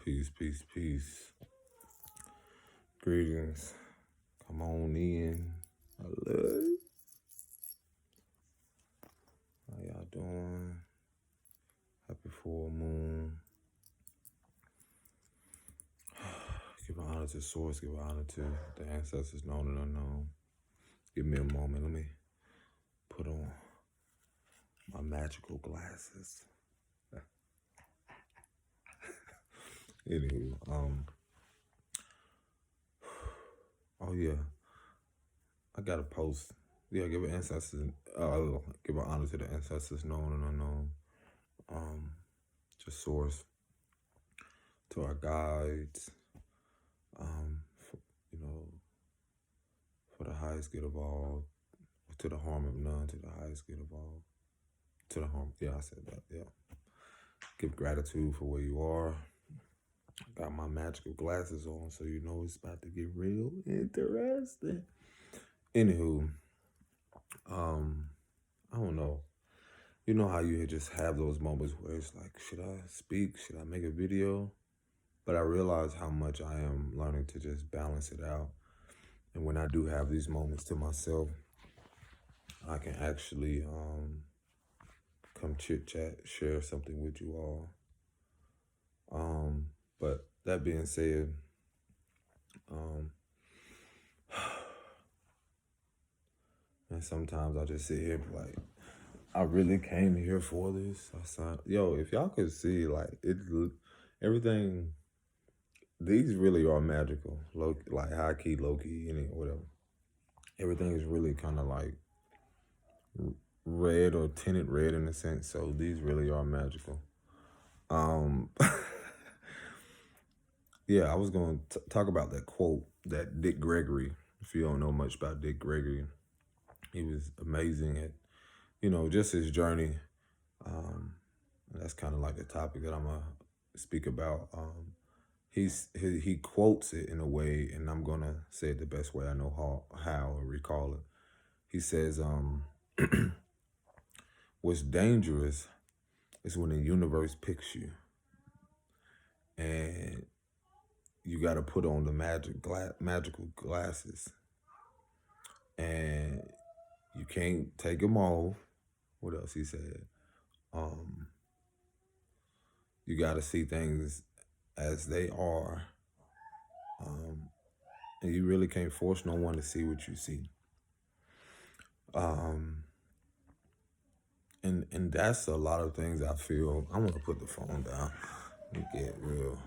Peace, peace, peace. Greetings. Come on in. Hello. How y'all doing? Happy full moon. Give honor to source, give honor to the ancestors known and unknown. Give me a moment. Let me put on my magical glasses. Anywho, oh yeah, I got a post. Yeah, give an ancestors. Give an honor to the ancestors known and unknown. To source, to our guides. For, for the highest good of all, to the harm of none, to the highest good of all, to the harm. Yeah, I said that. Yeah. Give gratitude for where you are. Got my magical glasses on, so you know it's about to get real interesting. Anywho, I don't know. You know how you just have those moments where it's like, should I speak? Should I make a video? But I realize how much I am learning to just balance it out. And when I do have these moments to myself, I can actually come chit chat, share something with you all. But that being said, and sometimes I just sit here and be like, I really came here for this. If y'all could see, like, everything, these really are magical, like high key, low key, whatever. Everything is really kind of like red or tinted red in a sense. So these really are magical. Yeah, I was going to talk about that quote that Dick Gregory. If you don't know much about Dick Gregory, he was amazing at, just his journey. That's kind of like the topic that I'm gonna speak about. He quotes it in a way, and I'm gonna say it the best way I know how or recall it. He says, "What's dangerous is when the universe picks you, and you got to put on the magical glasses, and you can't take them off." What else he said? You got to see things as they are, and you really can't force no one to see what you see. And that's a lot of things I feel. I'm gonna put the phone down and get real.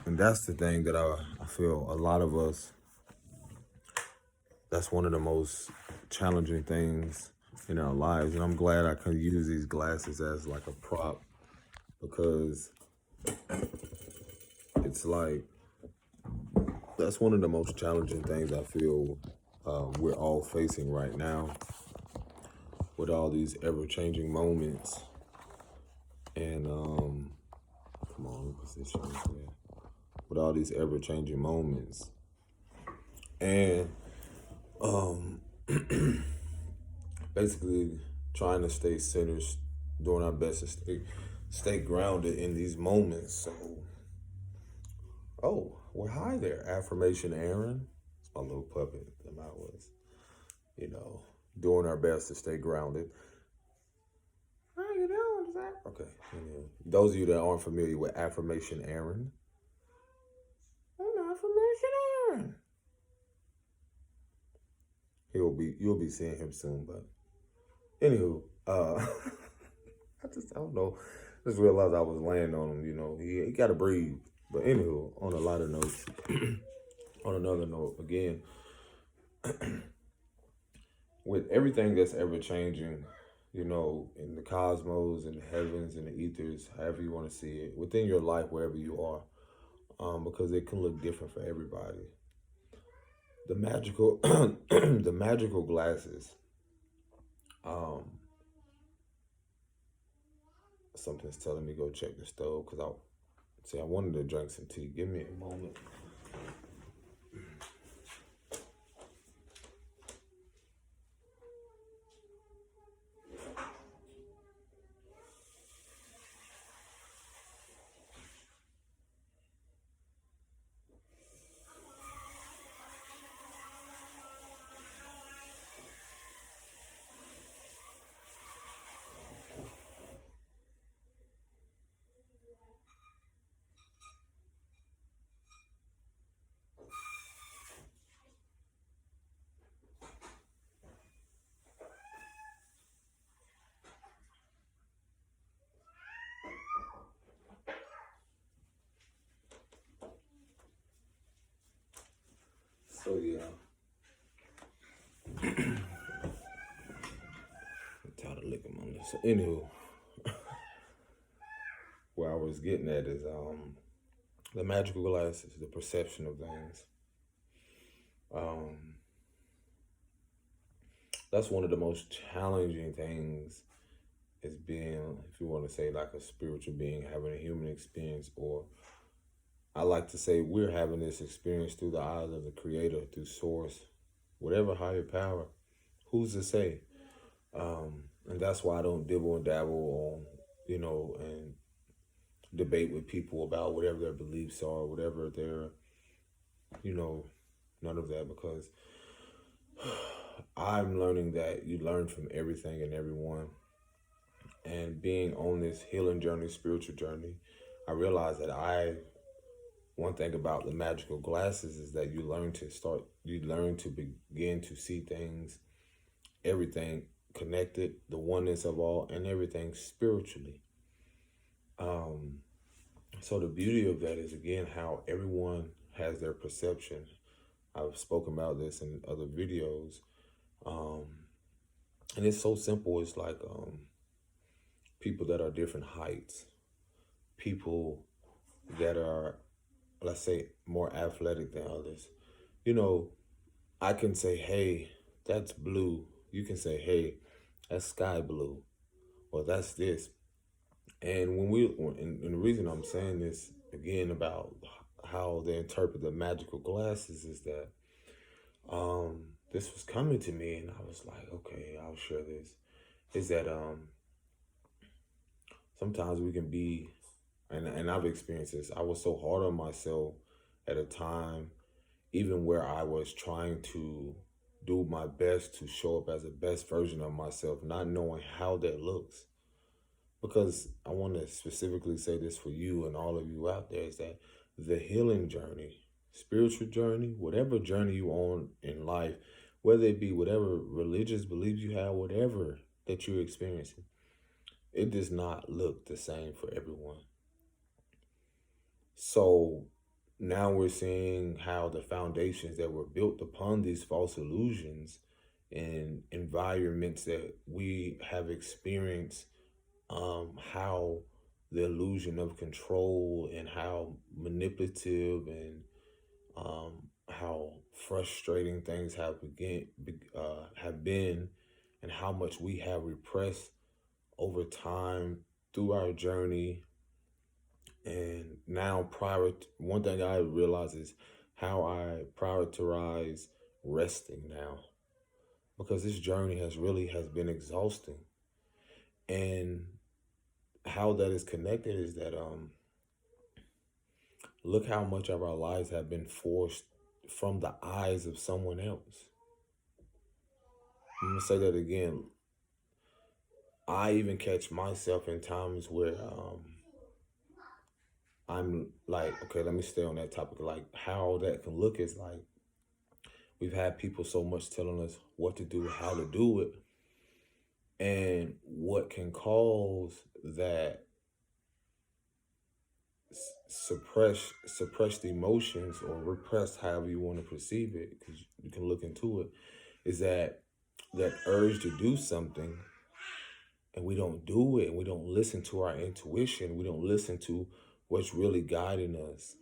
And that's the thing that I feel a lot of us, that's one of the most challenging things in our lives. And I'm glad I can use these glasses as like a prop, because it's like, that's one of the most challenging things I feel we're all facing right now, with all these ever-changing moments. And come on, position here. With all these ever-changing moments, and basically trying to stay centered, doing our best to stay grounded in these moments. So, hi there, Affirmation Aaron. It's my little puppet that I was, doing our best to stay grounded. How you doing, Zach? Okay. Those of you that aren't familiar with Affirmation Aaron, I'm Affirmation Aaron. You'll be seeing him soon, but anywho, I don't know. Just realized I was laying on him. He got to breathe. But anywho, on a lighter note, on another note, again, with everything that's ever changing, in the cosmos, in the heavens, in the ethers, however you want to see it, within your life, wherever you are, because it can look different for everybody. The magical, the magical glasses. Something's telling me go check the stove, because I wanted to drink some tea. Give me a moment. So yeah, I'm tired of licking my lips. So anywho, where I was getting at is the magical glasses, the perception of things. Um, that's one of the most challenging things is being, if you want to say like a spiritual being, having a human experience, or I like to say we're having this experience through the eyes of the creator, through source, whatever higher power. Who's to say? And that's why I don't dibble and dabble on, and debate with people about whatever their beliefs are, whatever their, you know, none of that, because I'm learning that you learn from everything and everyone. And being on this healing journey, spiritual journey, I realized that one thing about the magical glasses is that you learn to begin to see things, everything connected, the oneness of all, and everything spiritually. So the beauty of that is, again, how everyone has their perception. I've spoken about this in other videos. And it's so simple. It's like people that are different heights, people that are, let's say, more athletic than others. You know, I can say, hey, that's blue. You can say, hey, that's sky blue, or that's this. And and the reason I'm saying this again about how they interpret the magical glasses is that this was coming to me, and I was like, okay, I'll share this. Is that sometimes we can be, and I've experienced this. I was so hard on myself at a time, even where I was trying to do my best to show up as the best version of myself, not knowing how that looks. Because I want to specifically say this for you and all of you out there is that the healing journey, spiritual journey, whatever journey you on in life, whether it be whatever religious beliefs you have, whatever that you're experiencing, it does not look the same for everyone. So now we're seeing how the foundations that were built upon these false illusions and environments that we have experienced, how the illusion of control and how manipulative and how frustrating things have been, and how much we have repressed over time through our journey. And now, one thing I realize is how I prioritize resting now, because this journey has been exhausting. And how that is connected is that look how much of our lives have been forced from the eyes of someone else. I'm gonna say that again. I even catch myself in times where I'm like, okay, let me stay on that topic. Like how that can look is like we've had people so much telling us what to do, how to do it, and what can cause that suppressed emotions, or repressed, however you want to perceive it, because you can look into it, is that urge to do something, and we don't do it, and we don't listen to our intuition, we don't listen to what's really guiding us,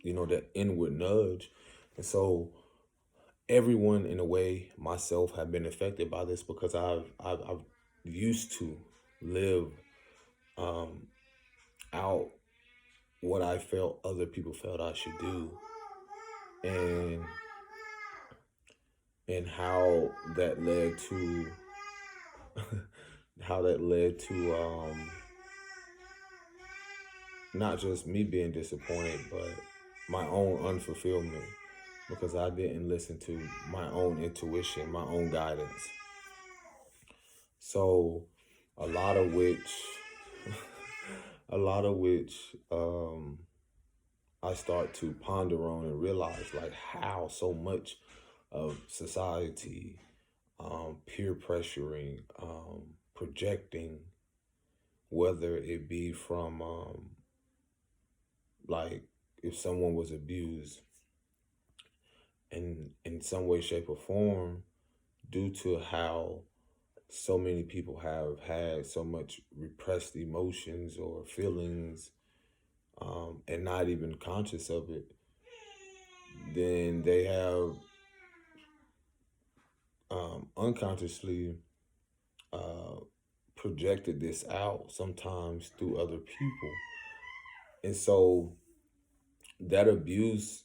that inward nudge. And so everyone, in a way, myself, have been affected by this, because I've used to live out what I felt other people felt I should do, and how that led to not just me being disappointed, but my own unfulfillment, because I didn't listen to my own intuition, my own guidance. So a lot of which I start to ponder on and realize, like, how so much of society, peer pressuring, projecting, whether it be from like if someone was abused, in some way, shape, or form, due to how so many people have had so much repressed emotions or feelings, and not even conscious of it, then they have unconsciously uh, projected this out sometimes through other people. And so that abuse,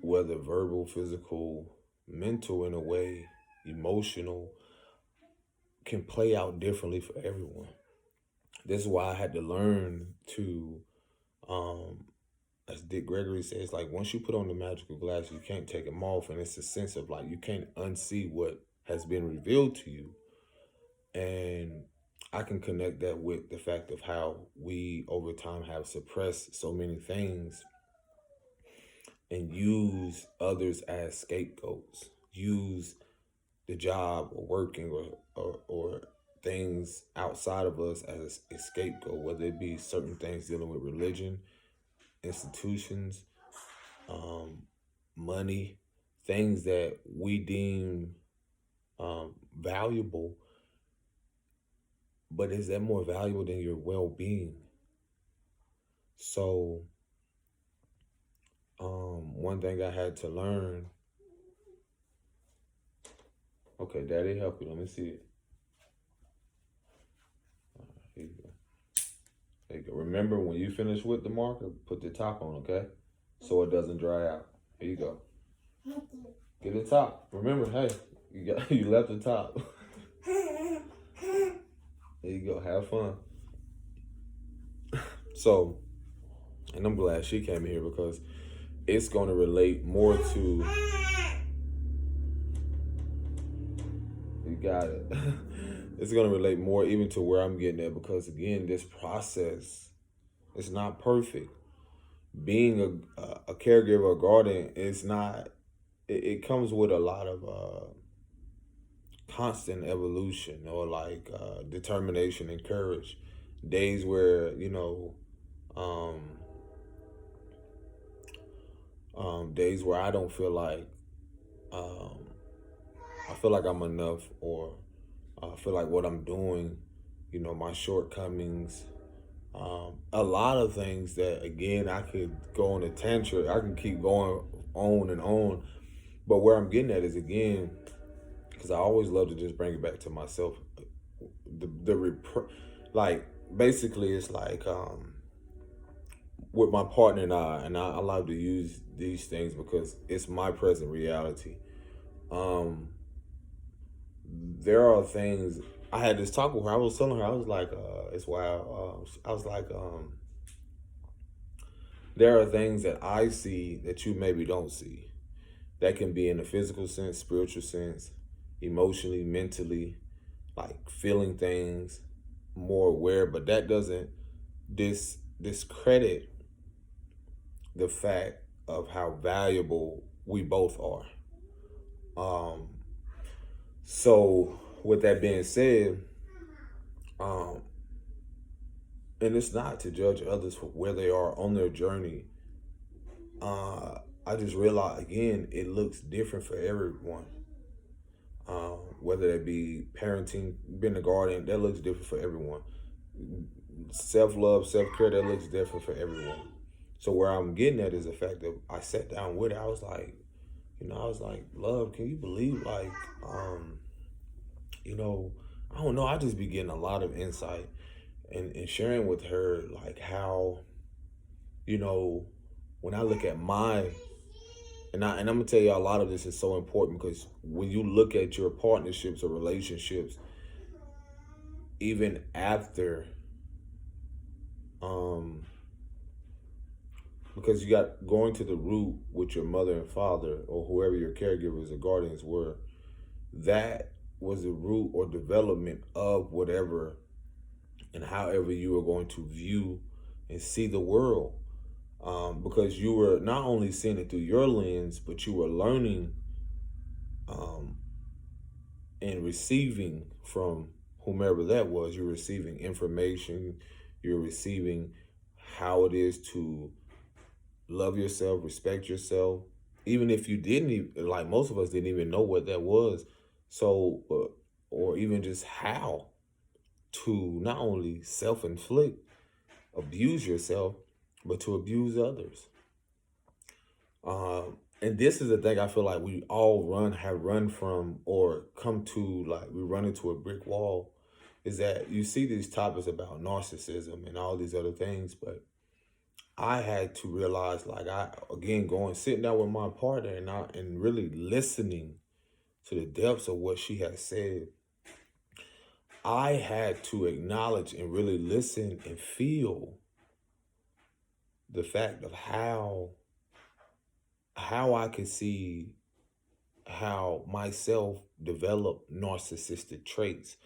whether verbal, physical, mental in a way, emotional, can play out differently for everyone. This is why I had to learn to, um, as Dick Gregory says, like once you put on the magical glasses, you can't take them off. And it's a sense of like you can't unsee what has been revealed to you. And I can connect that with the fact of how we over time have suppressed so many things and use others as scapegoats, use the job or working or things outside of us as a scapegoat, whether it be certain things dealing with religion, institutions, um, money, things that we deem valuable. But is that more valuable than your well-being? So, one thing I had to learn. Okay, Daddy, help you. Let me see it. Here you go. There you go. Remember, when you finish with the marker, put the top on, okay? So it doesn't dry out. Here you go. Get the top. Remember, hey, you left the top. There you go. Have fun. So, and I'm glad she came here because it's going to relate more to. You got it. It's going to relate more even to where I'm getting at because, again, this process is not perfect. Being a caregiver, a guardian, is not, it comes with a lot of constant evolution or like determination and courage. Days where, um, days where I don't feel like, um, I feel like I'm enough, or I feel like what I'm doing, my shortcomings, a lot of things that, again, I could go on a tangent. I can keep going on and on. But where I'm getting at is, again, because I always love to just bring it back to myself. Like, basically, it's like with my partner and I love to use these things because it's my present reality. Um, there are things. I had this talk with her. I was telling her, I was like, it's wild. I was like, there are things that I see that you maybe don't see. That can be in a physical sense, spiritual sense, emotionally, mentally, like feeling things, more aware. But that doesn't discredit the fact of how valuable we both are. Um, so with that being said, um, and it's not to judge others for where they are on their journey. I just realized, again, it looks different for everyone. Whether that be parenting, being a guardian, that looks different for everyone. Self-love, self-care, that looks different for everyone. So where I'm getting at is the fact that I sat down with her. I was like, love, can you believe, like, I don't know, I just be getting a lot of insight and sharing with her, like, how, when I look at my, and I'm gonna tell you, a lot of this is so important because when you look at your partnerships or relationships, even after, um, because you got going to the root with your mother and father or whoever your caregivers or guardians were, that was the root or development of whatever and however you were going to view and see the world. Because you were not only seeing it through your lens, but you were learning um, and receiving from whomever that was. You're receiving information, you're receiving how it is to love yourself, respect yourself, even if you didn't even, like most of us didn't even know what that was. So, or even just how to not only self-inflict, abuse yourself, but to abuse others. And this is the thing I feel like we all have run from, or come to, like we run into a brick wall, is that you see these topics about narcissism and all these other things, but I had to realize, like, again, going sitting down with my partner and really listening to the depths of what she had said. I had to acknowledge and really listen and feel the fact of how I could see how myself developed narcissistic traits.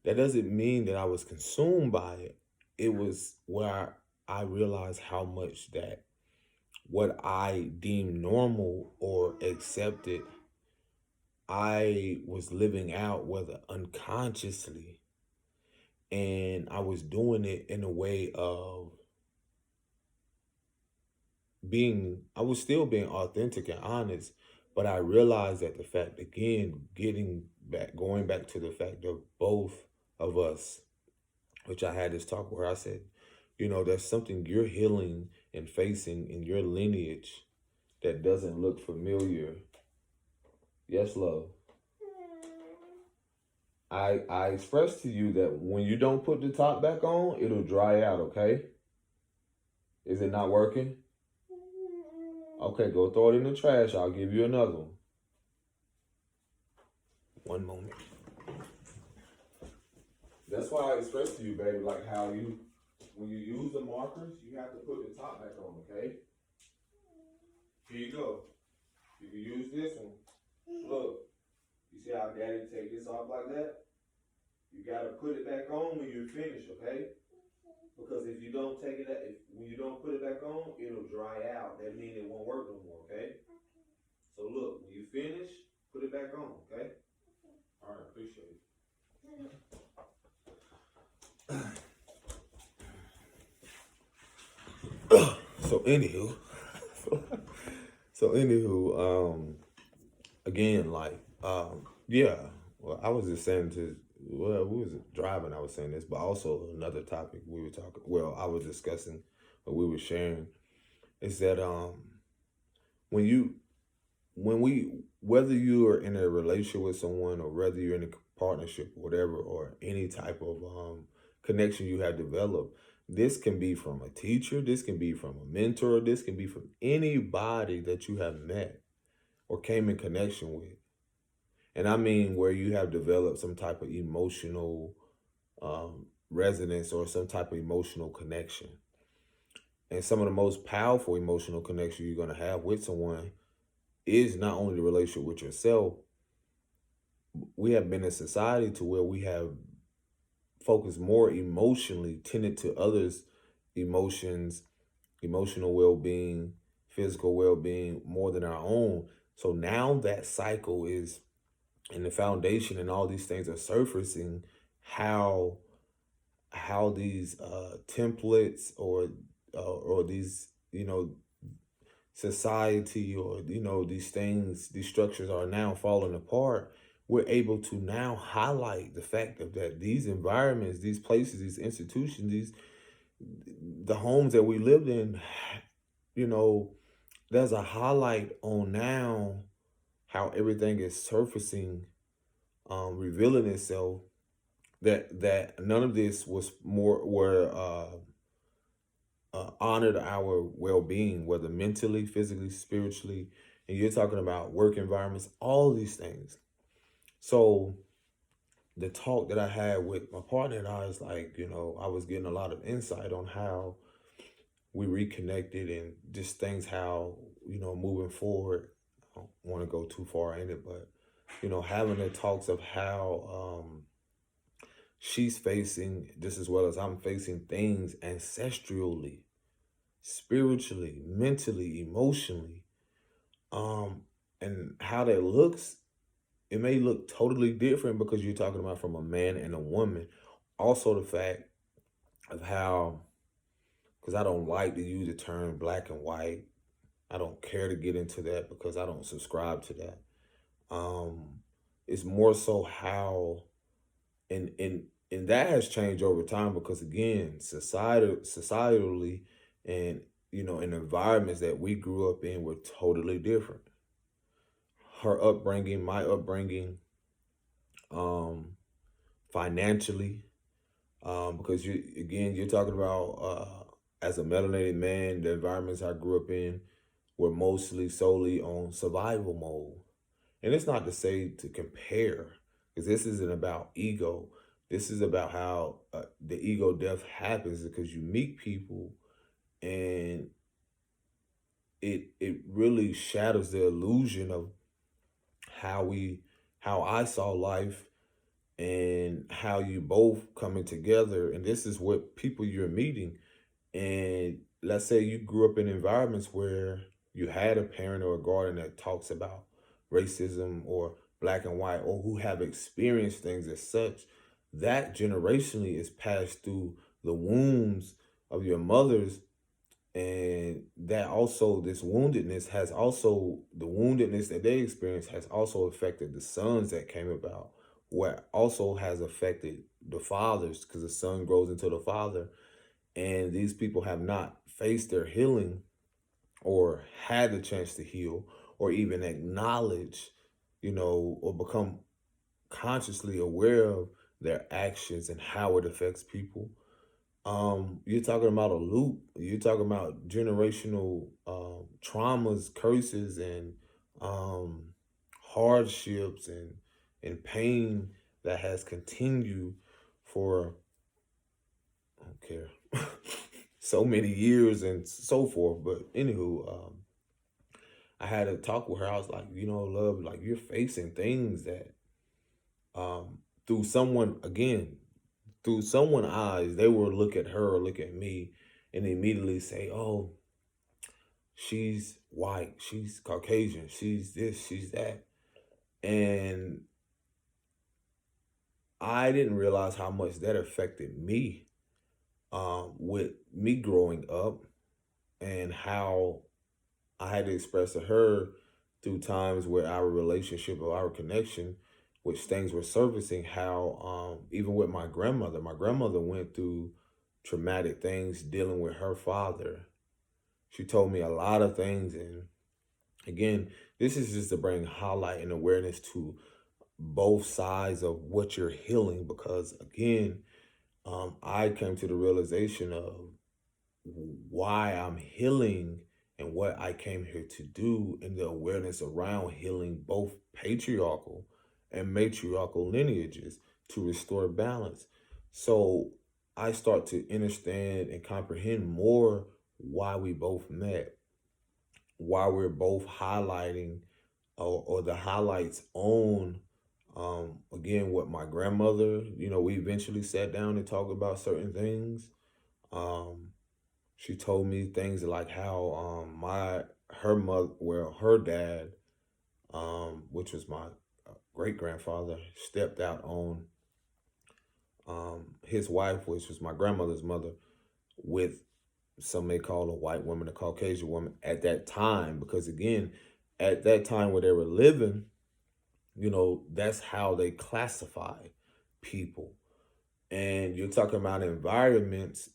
That doesn't mean that I was consumed by it. It was where I realized how much that what I deemed normal or accepted, I was living out, whether unconsciously, and I was doing it in a way of I was still being authentic and honest, but I realized that the fact, again, going back to the fact of both of us, which I had this talk where I said, there's something you're healing and facing in your lineage that doesn't look familiar. Yes, love. I expressed to you that when you don't put the top back on, it'll dry out, okay? Is it not working? Okay, go throw it in the trash. I'll give you another one. One moment. That's why I expressed to you, baby, like how when you use the markers, you have to put the top back on, okay? Here you go. You can use this one. Look, you see how daddy take this off like that? You gotta put it back on when you're finished, okay? Because if you don't take it, when you don't put it back on, it'll dry out. That means it won't work no more, okay? So look, when you finish, put it back on, okay? All right, appreciate it. So anywho, again, like, yeah. Well, I was just saying we was driving. I was saying this, but also another topic we were talking. Well, I was discussing, what we were sharing, is that when you when we whether you are in a relationship with someone, or whether you're in a partnership or whatever, or any type of connection you have developed, this can be from a teacher, this can be from a mentor, this can be from anybody that you have met or came in connection with. And I mean where you have developed some type of emotional resonance, or some type of emotional connection. And some of the most powerful emotional connection you're going to have with someone is not only the relationship with yourself. We have been in society to where we have focused more emotionally, tended to others' emotions, emotional well-being, physical well-being, more than our own. So now that cycle is, and the foundation and all these things are surfacing, how these templates, or these, society, or these things, these structures are now falling apart. We're able to now highlight the fact of that these environments, these places, these institutions, the homes that we lived in, there's a highlight on now how everything is surfacing, revealing itself, that none of this was more were honored our well-being, whether mentally, physically, spiritually. And you're talking about work environments, all these things. So the talk that I had with my partner and I is like, I was getting a lot of insight on how we reconnected, and just things, how, moving forward. I don't want to go too far in it, but, having the talks of how she's facing, just as well as I'm facing, things ancestrally, spiritually, mentally, emotionally, and how that looks. It may look totally different because you're talking about from a man and a woman. Also, the fact of how, because I don't like to use the term black and white, I don't care to get into that because I don't subscribe to that. Um, it's more so how and that has changed over time because again, societally and in environments that we grew up in were totally different. Her upbringing, my upbringing, um, financially, because you're talking about as a melanated man, the environments I grew up in were mostly solely on survival mode. And it's not to say to compare, because this isn't about ego. This is about how the ego death happens because you meet people and it really shatters the illusion of how we how I saw life and how you both coming together. And this is what people you're meeting. And let's say you grew up in environments where you had a parent or a guardian that talks about racism or black and white or who have experienced things as such, that generationally is passed through the wombs of your mothers. And that also, this woundedness has also, the woundedness that they experience has also affected the sons that came about, what also has affected the fathers because the son grows into the father, and these people have not faced their healing or had the chance to heal or even acknowledge, or become consciously aware of their actions and how it affects people. You're talking about a loop. You're talking about generational traumas, curses, and um, hardships and pain that has continued for I don't care so many years and so forth. But anywho, I had a talk with her. I was like, love, like you're facing things that through someone again, through someone eyes, they will look at her or look at me and immediately say, "Oh, she's white, she's Caucasian, she's this, she's that," and I didn't realize how much that affected me with me growing up and how I had to express to her through times where our relationship or our connection, which things were surfacing, how even with my grandmother went through traumatic things dealing with her father. She told me a lot of things, and again, this is just to bring highlight and awareness to both sides of what you're healing. Because again, I came to the realization of why I'm healing and what I came here to do, and the awareness around healing both patriarchal and matriarchal lineages to restore balance. So I start to understand and comprehend more why we both met, why we're both highlighting or the highlights on again with my grandmother. We eventually sat down and talked about certain things. um she told me things like how her mother, well, her dad, which was my great grandfather, stepped out on his wife, which was my grandmother's mother, with some may call a white woman, a Caucasian woman at that time. Because again, at that time where they were living, that's how they classify people. And you're talking about environments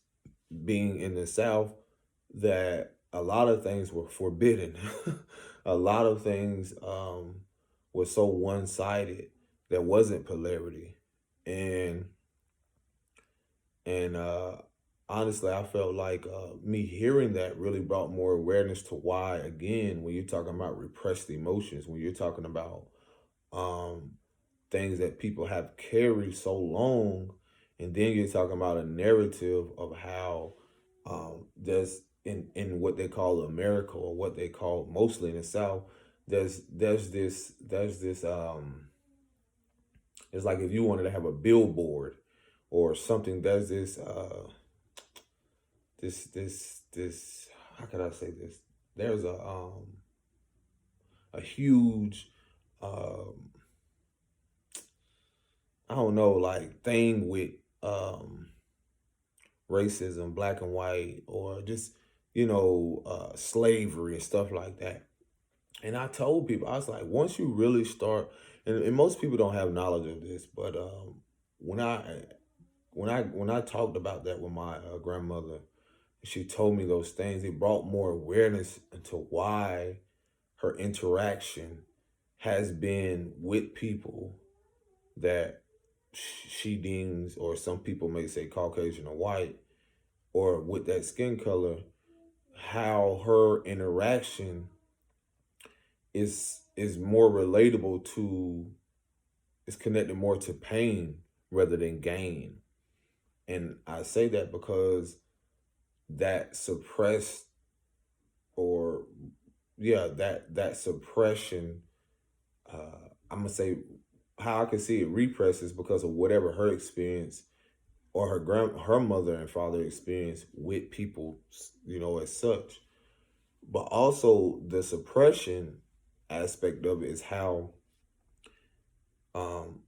being in the South that a lot of things were forbidden. A lot of things were so one sided. There wasn't polarity. And and honestly, I felt like me hearing that really brought more awareness to why, again, when you're talking about repressed emotions, when you're talking about um, things that people have carried so long, and then you're talking about a narrative of how there's in what they call America, or what they call mostly in the South, there's this it's like if you wanted to have a billboard or something, there's this how can I say this? There's a huge um I don't know, like thing with um racism, black and white, or just slavery and stuff like that. And I told people, I was like, once you really start, and most people don't have knowledge of this, but when I talked about that with my grandmother, she told me those things. It brought more awareness into why her interaction has been with people that she deems, or some people may say Caucasian or white, or with that skin color, how her interaction is more relatable to, is connected more to pain rather than gain. And I say that because that suppressed, or that suppression, I'm gonna say how I can see it repressed is because of whatever her experience or her mother and father experienced with people, as such. But also the suppression aspect of it is how um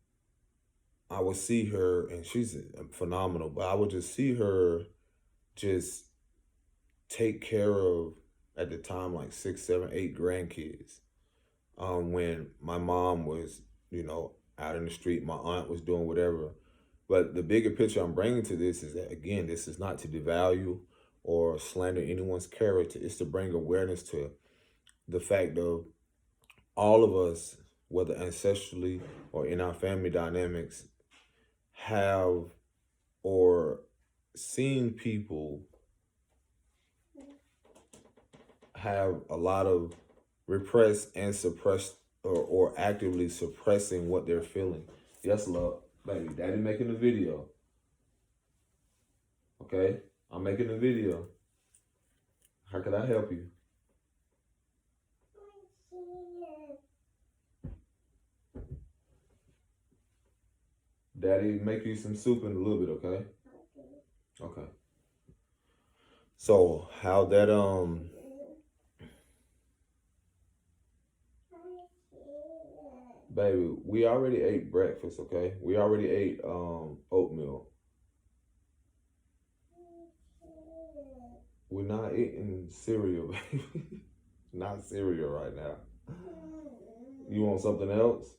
I would see her, and she's phenomenal, but I would just see her just take care of, at the time, like 6, 7, 8 grandkids. When my mom was, out in the street, my aunt was doing whatever. But the bigger picture I'm bringing to this is that, again, this is not to devalue or slander anyone's character. It's to bring awareness to the fact of all of us, whether ancestrally or in our family dynamics, have or seen people have a lot of repressed and suppressed, or actively suppressing what they're feeling. Yes, love. Baby, daddy making a video. Okay? I'm making a video. How can I help you? Daddy make you some soup in a little bit, okay? Okay. So how that baby, we already ate breakfast, okay? We already ate oatmeal. We're not eating cereal, baby. Not cereal right now. You want something else?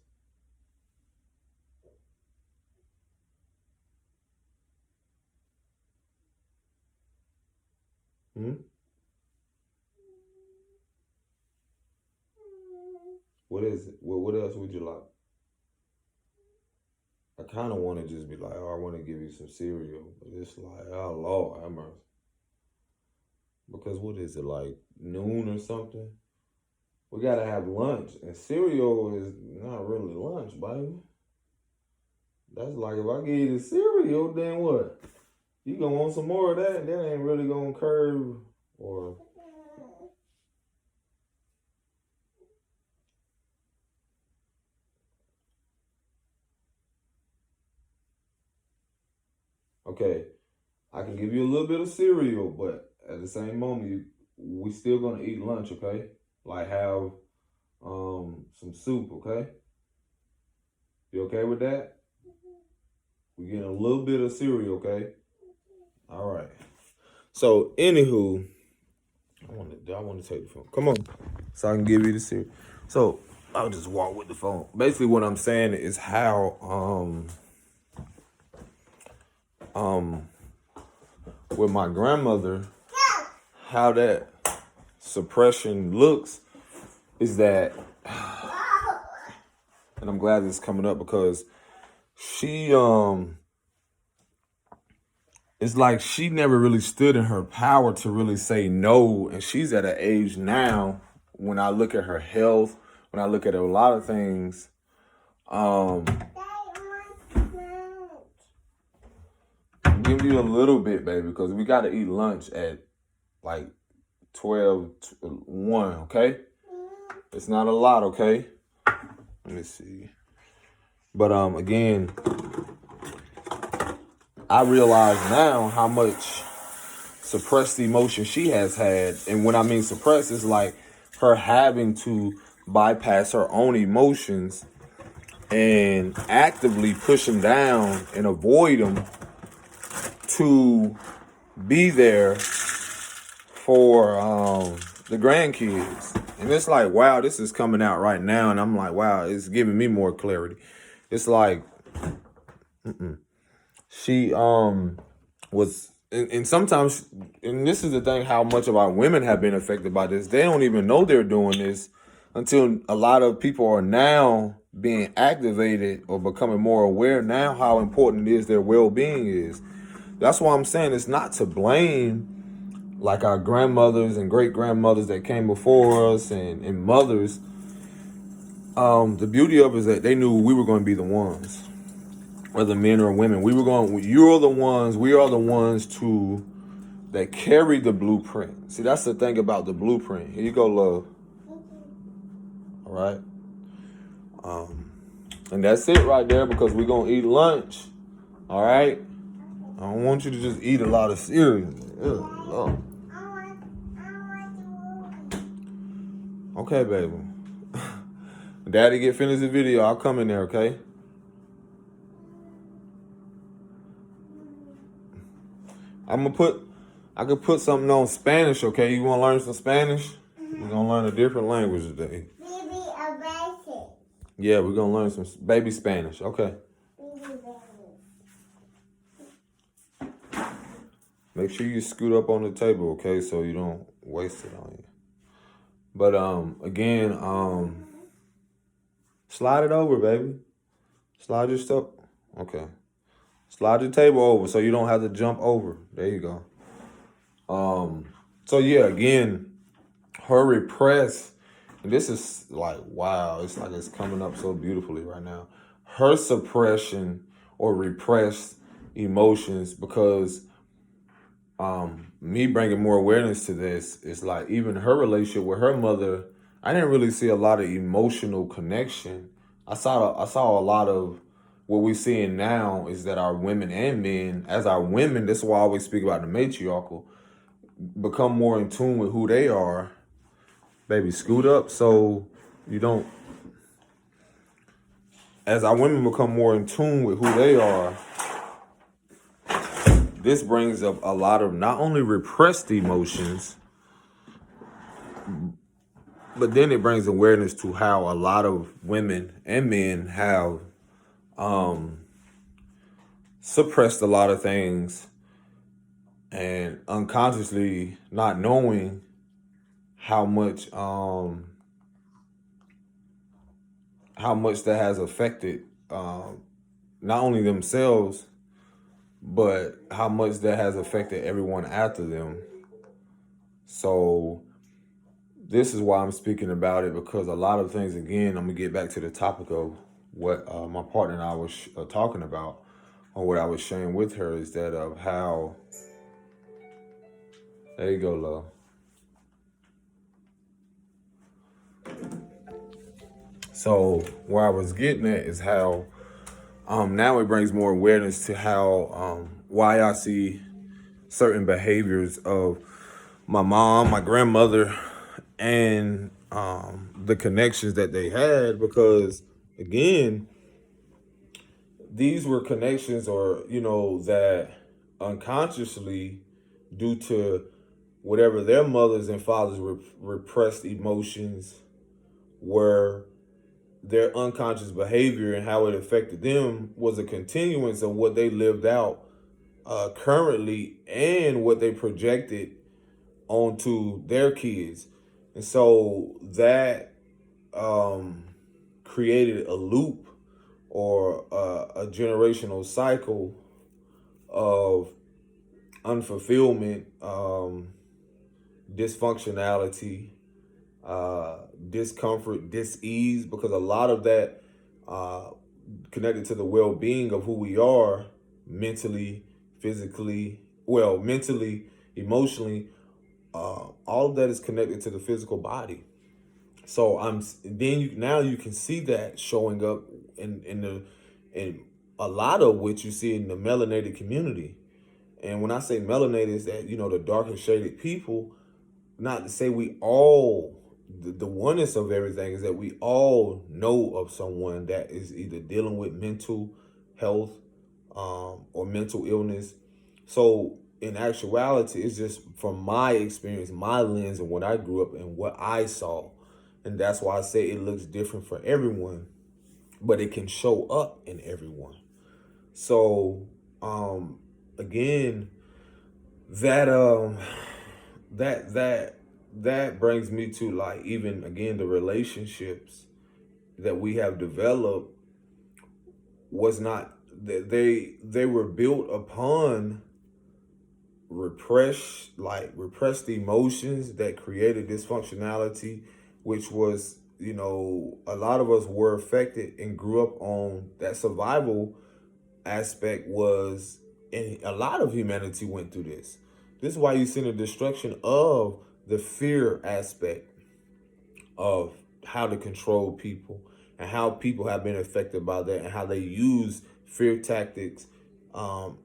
Hmm? What is it? What else would you like? I kind of want to just be like, oh, I want to give you some cereal. But it's like, oh, Lord, have mercy. Because what is it, like noon or something? We got to have lunch. And cereal is not really lunch, baby. That's like, if I give you the cereal, then what? You gonna want some more of that? That ain't really gonna curb or... Okay, I can give you a little bit of cereal, but at the same moment, we still gonna eat lunch, okay? Like have some soup, okay? You okay with that? We getting a little bit of cereal, okay? All right. So, anywho, I want to take the phone. Come on, so I can give you the cereal. So I'll just walk with the phone. Basically, what I'm saying is how with my grandmother, how that suppression looks is that, and I'm glad this is coming up because she it's like she never really stood in her power to really say no, and she's at an age now, when I look at her health, when I look at a lot of things, give you a little bit, baby, because we got to eat lunch at like 12, 1, okay? It's not a lot, okay? Let me see. But again, I realize now how much suppressed emotion she has had. And when I mean suppressed, it's like her having to bypass her own emotions and actively push them down and avoid them to be there for the grandkids. And it's like, wow, this is coming out right now. And I'm like, wow, it's giving me more clarity. It's like, she was, and sometimes, and this is the thing, how much of our women have been affected by this. They don't even know they're doing this until a lot of people are now being activated or becoming more aware now how important it is their well-being is. That's why I'm saying it's not to blame like our grandmothers and great grandmothers that came before us and mothers. The beauty of it is that they knew we were going to be the ones, whether men or women. We are the ones that carry the blueprint. See, that's the thing about the blueprint. Here you go, love. All right. And that's it right there, because we're going to eat lunch. All right. I don't want you to just eat a lot of cereal. Ugh. Okay, baby. Daddy get finished the video. I'll come in there, okay? I could put something on Spanish, okay? You want to learn some Spanish? We're going to learn a different language today. Yeah, we're going to learn some baby Spanish, okay? Make sure you scoot up on the table, okay? So you don't waste it on you. But again, slide it over, baby. Slide your stuff. Okay. Slide your table over so you don't have to jump over. There you go. So yeah, again, her repressed, and this is like, wow, it's like it's coming up so beautifully right now. Her suppression or repressed emotions, because me bringing more awareness to this is like, even her relationship with her mother, I didn't really see a lot of emotional connection. I saw a lot of what we're seeing now is that our women and men, as our women, this is why I always speak about the matriarchal, become more in tune with who they are. Baby, scoot up so you don't. As our women become more in tune with who they are, this brings up a lot of not only repressed emotions, but then it brings awareness to how a lot of women and men have suppressed a lot of things and unconsciously not knowing how much that has affected not only themselves, but how much that has affected everyone after them. So this is why I'm speaking about it, because a lot of things, again, I'm gonna get back to the topic of what my partner and I was talking about, or what I was sharing with her, is that of how, there you go, love. So where I was getting at is how now it brings more awareness to how why I see certain behaviors of my mom, my grandmother, and the connections that they had, because again, these were connections, or that unconsciously, due to whatever their mothers and fathers repressed emotions were, their unconscious behavior and how it affected them was a continuance of what they lived out currently, and what they projected onto their kids. And so that created a loop, or a generational cycle of unfulfillment, dysfunctionality, discomfort, dis-ease, because a lot of that connected to the well-being of who we are mentally, physically, mentally, emotionally, all of that is connected to the physical body. So now you can see that showing up in a lot of what you see in the melanated community. And when I say melanated, is that the darker shaded people. Not to say we all, the oneness of everything is that we all know of someone that is either dealing with mental health or mental illness. So in actuality, it's just from my experience, my lens, and what I grew up and what I saw. And that's why I say it looks different for everyone, but it can show up in everyone. So, again, that that that that brings me to, like, even again, the relationships that we have developed was not that they were built upon repressed emotions that created dysfunctionality, which was, a lot of us were affected and grew up on that survival aspect was, and a lot of humanity went through this. This is why you see the destruction of the fear aspect of how to control people, and how people have been affected by that, and how they use fear tactics, um,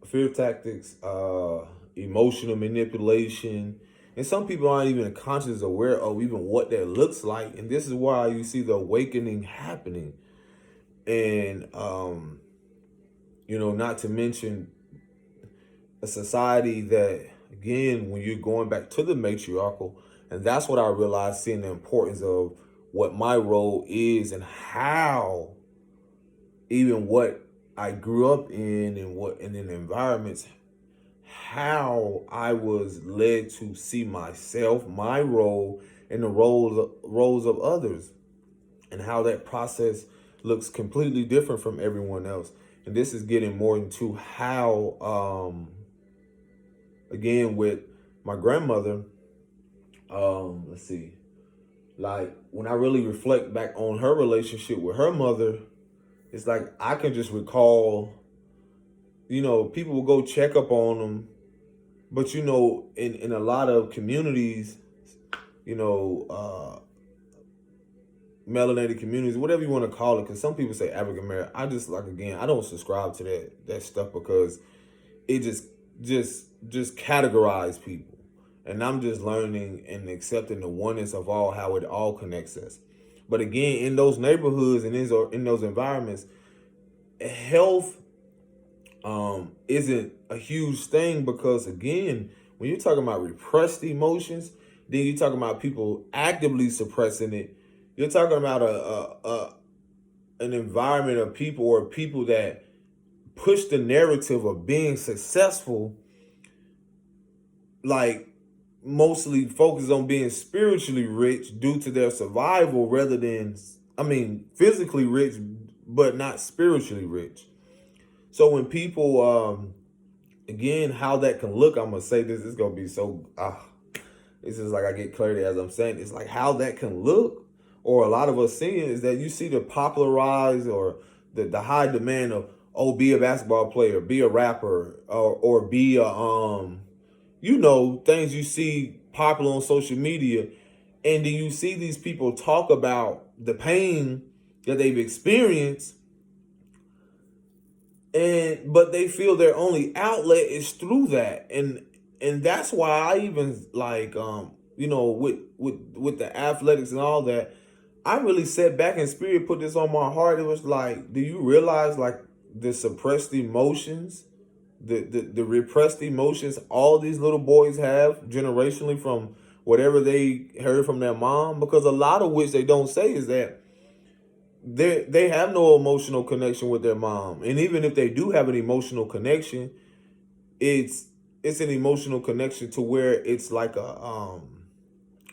fear tactics, emotional manipulation. And some people aren't even conscious aware of even what that looks like. And this is why you see the awakening happening. And not to mention a society that, again, when you're going back to the matriarchal, and that's what I realized, seeing the importance of what my role is, and how even what I grew up in, and what and in environments, how I was led to see myself, my role, and the roles of others, and how that process looks completely different from everyone else. And this is getting more into how, again, with my grandmother, let's see, like, when I really reflect back on her relationship with her mother, it's like I can just recall, people will go check up on them, but in a lot of communities, you know, uh, melanated communities, whatever you want to call it, because some people say African American. I just, like, again, I don't subscribe to that stuff, because it just categorize people, and I'm just learning and accepting the oneness of all, how it all connects us. But again, in those neighborhoods and in those environments, health isn't a huge thing, because again, when you're talking about repressed emotions, then you're talking about people actively suppressing it. You're talking about an environment of people, or people that push the narrative of being successful, like, mostly focus on being spiritually rich due to their survival, rather than, I mean, physically rich, but not spiritually rich. So when people, again, how that can look, I'm gonna say this. It's gonna be so. It's just like I get clarity as I'm saying. It's like how that can look, or a lot of us seeing, is that you see the popularized, or the high demand of, oh, be a basketball player, be a rapper, or be a things you see popular on social media, and then you see these people talk about the pain that they've experienced, but they feel their only outlet is through that. And that's why I even, like, with the athletics and all that, I really sat back, and Spirit put this on my heart. It was like, do you realize, like, the suppressed emotions, the repressed emotions all these little boys have generationally from whatever they heard from their mom? Because a lot of which they don't say is that they have no emotional connection with their mom. And even if they do have an emotional connection, it's an emotional connection to where it's like a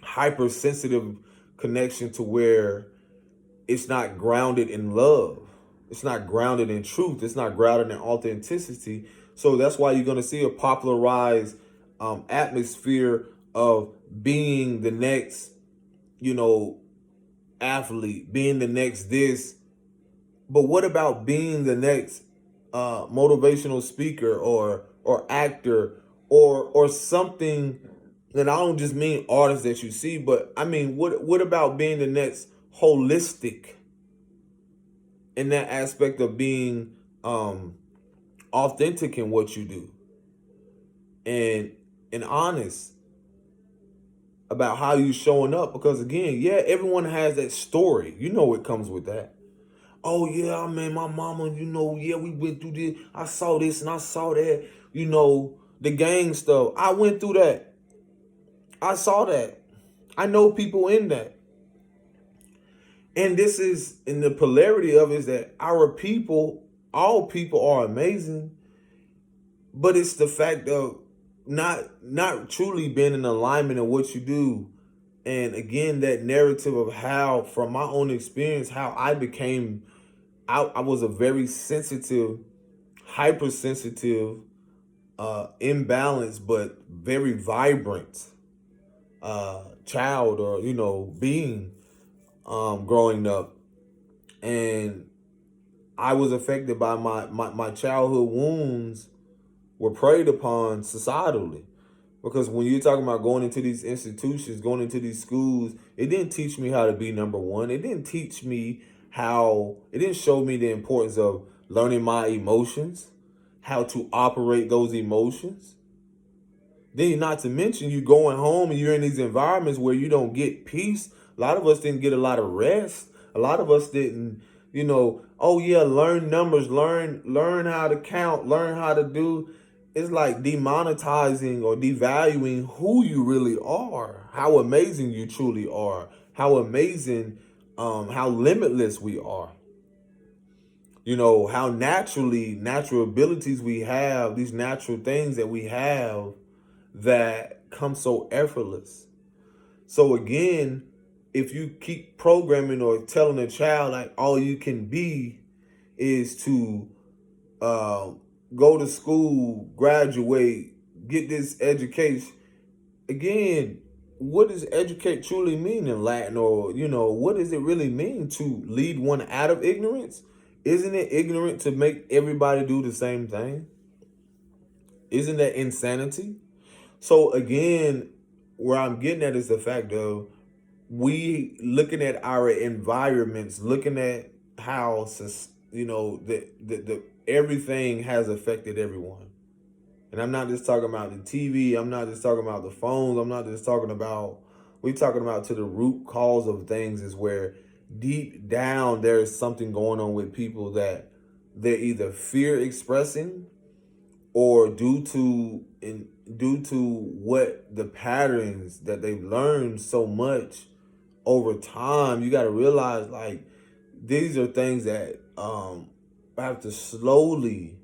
hypersensitive connection, to where it's not grounded in love. It's not grounded in truth. It's not grounded in authenticity. So that's why you're going to see a popularized atmosphere of being the next, athlete, being the next this. But what about being the next motivational speaker, or actor, or something? And I don't just mean artists that you see, but I mean, what about being the next holistic, in that aspect of being authentic in what you do, and honest about how you showing up? Because again, yeah, everyone has that story. It comes with that. Oh yeah, man, my mama, yeah, we went through this. I saw this and I saw that. the gang stuff. I went through that. I saw that. I know people in that. And this is, and the polarity of it is that our people, all people are amazing, but it's the fact of not truly being in alignment of what you do. And again, that narrative of how, from my own experience, how I became, I was a very sensitive, hypersensitive, imbalanced, but very vibrant child, or being, growing up. And I was affected by my childhood wounds were preyed upon societally. Because when you're talking about going into these institutions, going into these schools, it didn't teach me how to be number one. It didn't teach me it didn't show me the importance of learning my emotions, how to operate those emotions. Then, not to mention, you going home and you're in these environments where you don't get peace. A lot of us didn't get a lot of rest. A lot of us didn't, oh yeah, learn numbers, learn how to count, learn how to do. It's like demonetizing or devaluing who you really are, how amazing you truly are, how amazing, how limitless we are. How natural abilities we have, these natural things that we have that come so effortless. So again, if you keep programming or telling a child like all you can be is to go to school, graduate, get this education, again, what does educate truly mean in Latin? Or, what does it really mean to lead one out of ignorance? Isn't it ignorant to make everybody do the same thing? Isn't that insanity? So again, where I'm getting at is the fact of we looking at our environments, looking at how the everything has affected everyone. And I'm not just talking about the TV. I'm not just talking about the phones. I'm not just talking about. We're talking about to the root cause of things is where deep down there is something going on with people that they're either fear expressing, or due to what the patterns that they've learned so much over time. You got to realize, like, these are things that have to slowly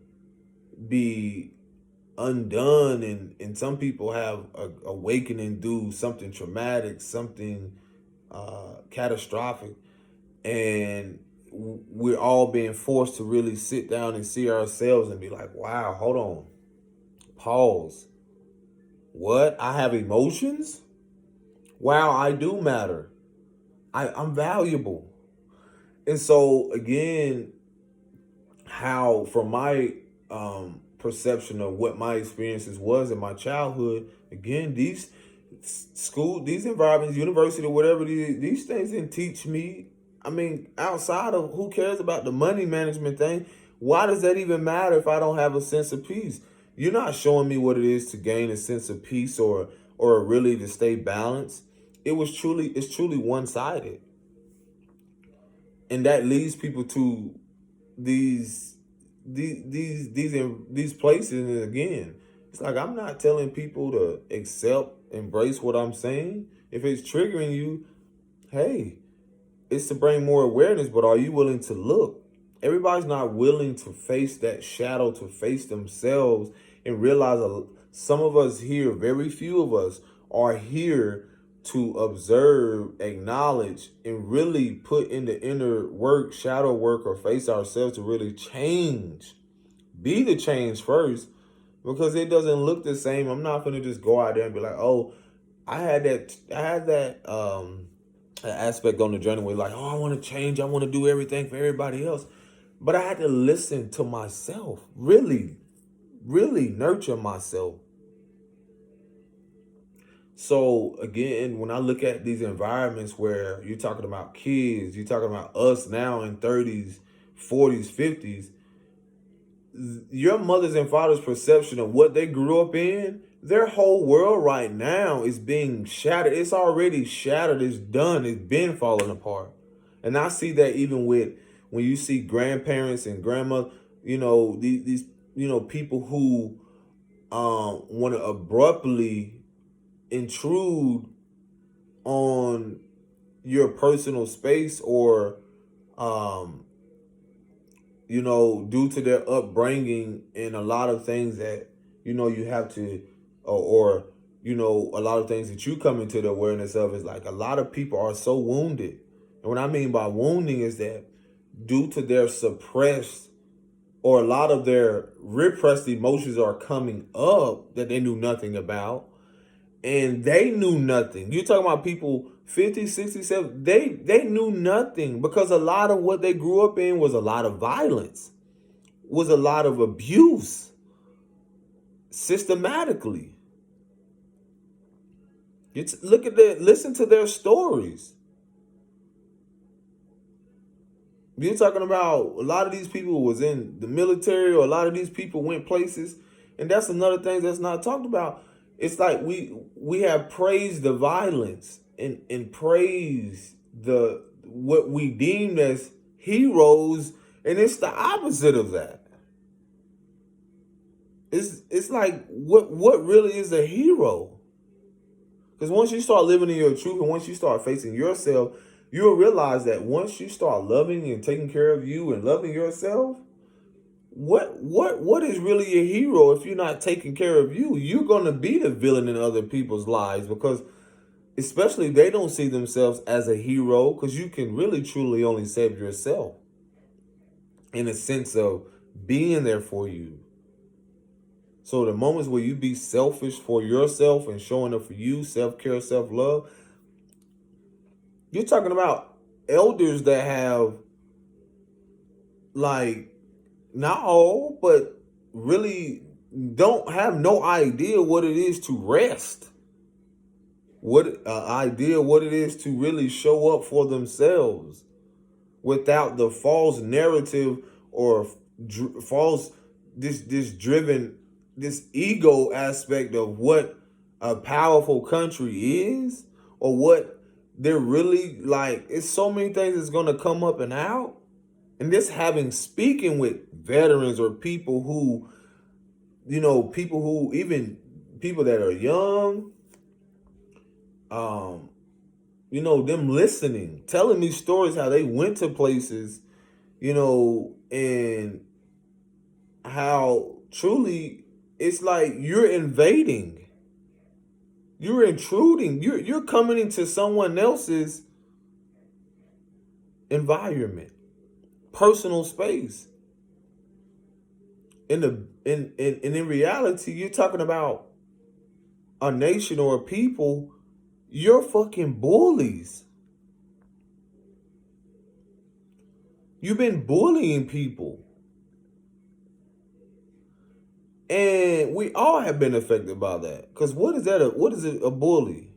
be undone, and some people have a awakening through something traumatic, something catastrophic, and we're all being forced to really sit down and see ourselves and be like, wow, hold on, pause. What? I have emotions? Wow, I do matter. I'm valuable. And so again, how from my perception of what my experiences was in my childhood, again, these these environments, university, whatever, these things didn't teach me. I mean, outside of who cares about the money management thing, why does that even matter if I don't have a sense of peace? You're not showing me what it is to gain a sense of peace, or really to stay balanced. It's truly one-sided. And that leads people to these places. And again, it's like, I'm not telling people to embrace what I'm saying. If it's triggering you, hey, it's to bring more awareness, but are you willing to look? Everybody's not willing to face that shadow, to face themselves, and realize some of us here, very few of us, are here to observe, acknowledge, and really put in the inner work, shadow work, or face ourselves to really change. Be the change first, because it doesn't look the same. I'm not gonna just go out there and be like, oh, I had that aspect on the journey where, like, oh, I want to change, I want to do everything for everybody else. But I had to listen to myself, really, really nurture myself. So again, when I look at these environments where you're talking about kids, you're talking about us now in 30s, 40s, 50s, your mother's and father's perception of what they grew up in, their whole world right now is being shattered. It's already shattered. It's done. It's been falling apart. And I see that even with when you see grandparents and grandma, these people who want to abruptly intrude on your personal space, or um, due to their upbringing and a lot of things that you have to, or a lot of things that you come into the awareness of, is like a lot of people are so wounded. And what I mean by wounding is that due to their suppressed, or a lot of their repressed emotions are coming up that they knew nothing about, and they knew nothing. You're talking about people 50, 60, 70, they knew nothing, because a lot of what they grew up in was a lot of violence, was a lot of abuse systematically. Look at that, listen to their stories. You're talking about a lot of these people was in the military, or a lot of these people went places, and that's another thing that's not talked about. It's like we have praised the violence, and praised the what we deemed as heroes, and it's the opposite of that. It's like, what really is a hero? Because once you start living in your truth, and once you start facing yourself, you'll realize that once you start loving and taking care of you and loving yourself, what is really a hero if you're not taking care of you? You're gonna be the villain in other people's lives, because especially they don't see themselves as a hero, because you can really truly only save yourself, in a sense of being there for you. So the moments where you be selfish for yourself and showing up for you, self-care, self-love, you're talking about elders that have, like, not all, but really don't have no idea what it is to rest. What idea what it is to really show up for themselves without the false narrative, or false, this driven, this ego aspect of what a powerful country is, or what they're really like. It's so many things that's going to come up and out. And this, having speaking with veterans, or people who, even people that are young, them listening, telling me stories how they went to places, and how truly it's like you're invading, you're intruding, you're coming into someone else's environment, personal space. In reality, you're talking about a nation or a people. You're fucking bullies. You've been bullying people. And we all have been affected by that. Because what is that? What is it, a bully?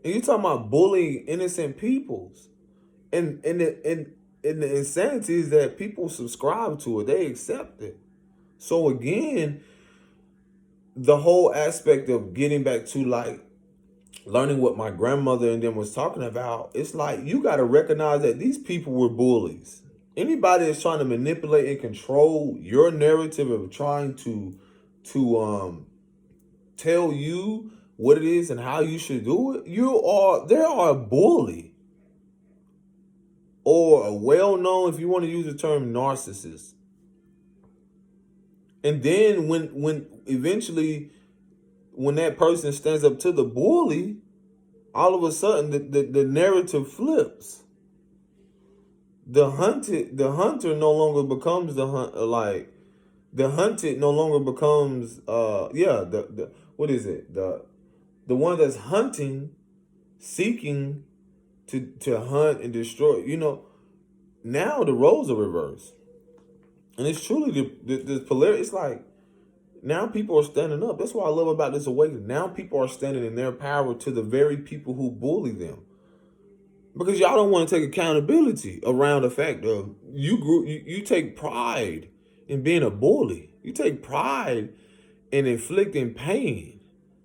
And you're talking about bullying innocent peoples. And the insanity is that people subscribe to it. They accept it. So again, the whole aspect of getting back to, like, learning what my grandmother and them was talking about, it's like you got to recognize that these people were bullies. Anybody that's trying to manipulate and control your narrative of trying to tell you what it is and how you should do it, they are a bully, or a well-known, if you want to use the term, narcissist. And then when eventually, when that person stands up to the bully, all of a sudden the narrative flips. The hunter no longer becomes the hunt. Like, the hunted no longer becomes the what is it, the one that's hunting, seeking to hunt and destroy. Now the roles are reversed, and it's truly the polarity. It's like, now people are standing up. That's what I love about this awakening. Now people are standing in their power to the very people who bully them. Because y'all don't want to take accountability around the fact of you take pride in being a bully. You take pride in inflicting pain.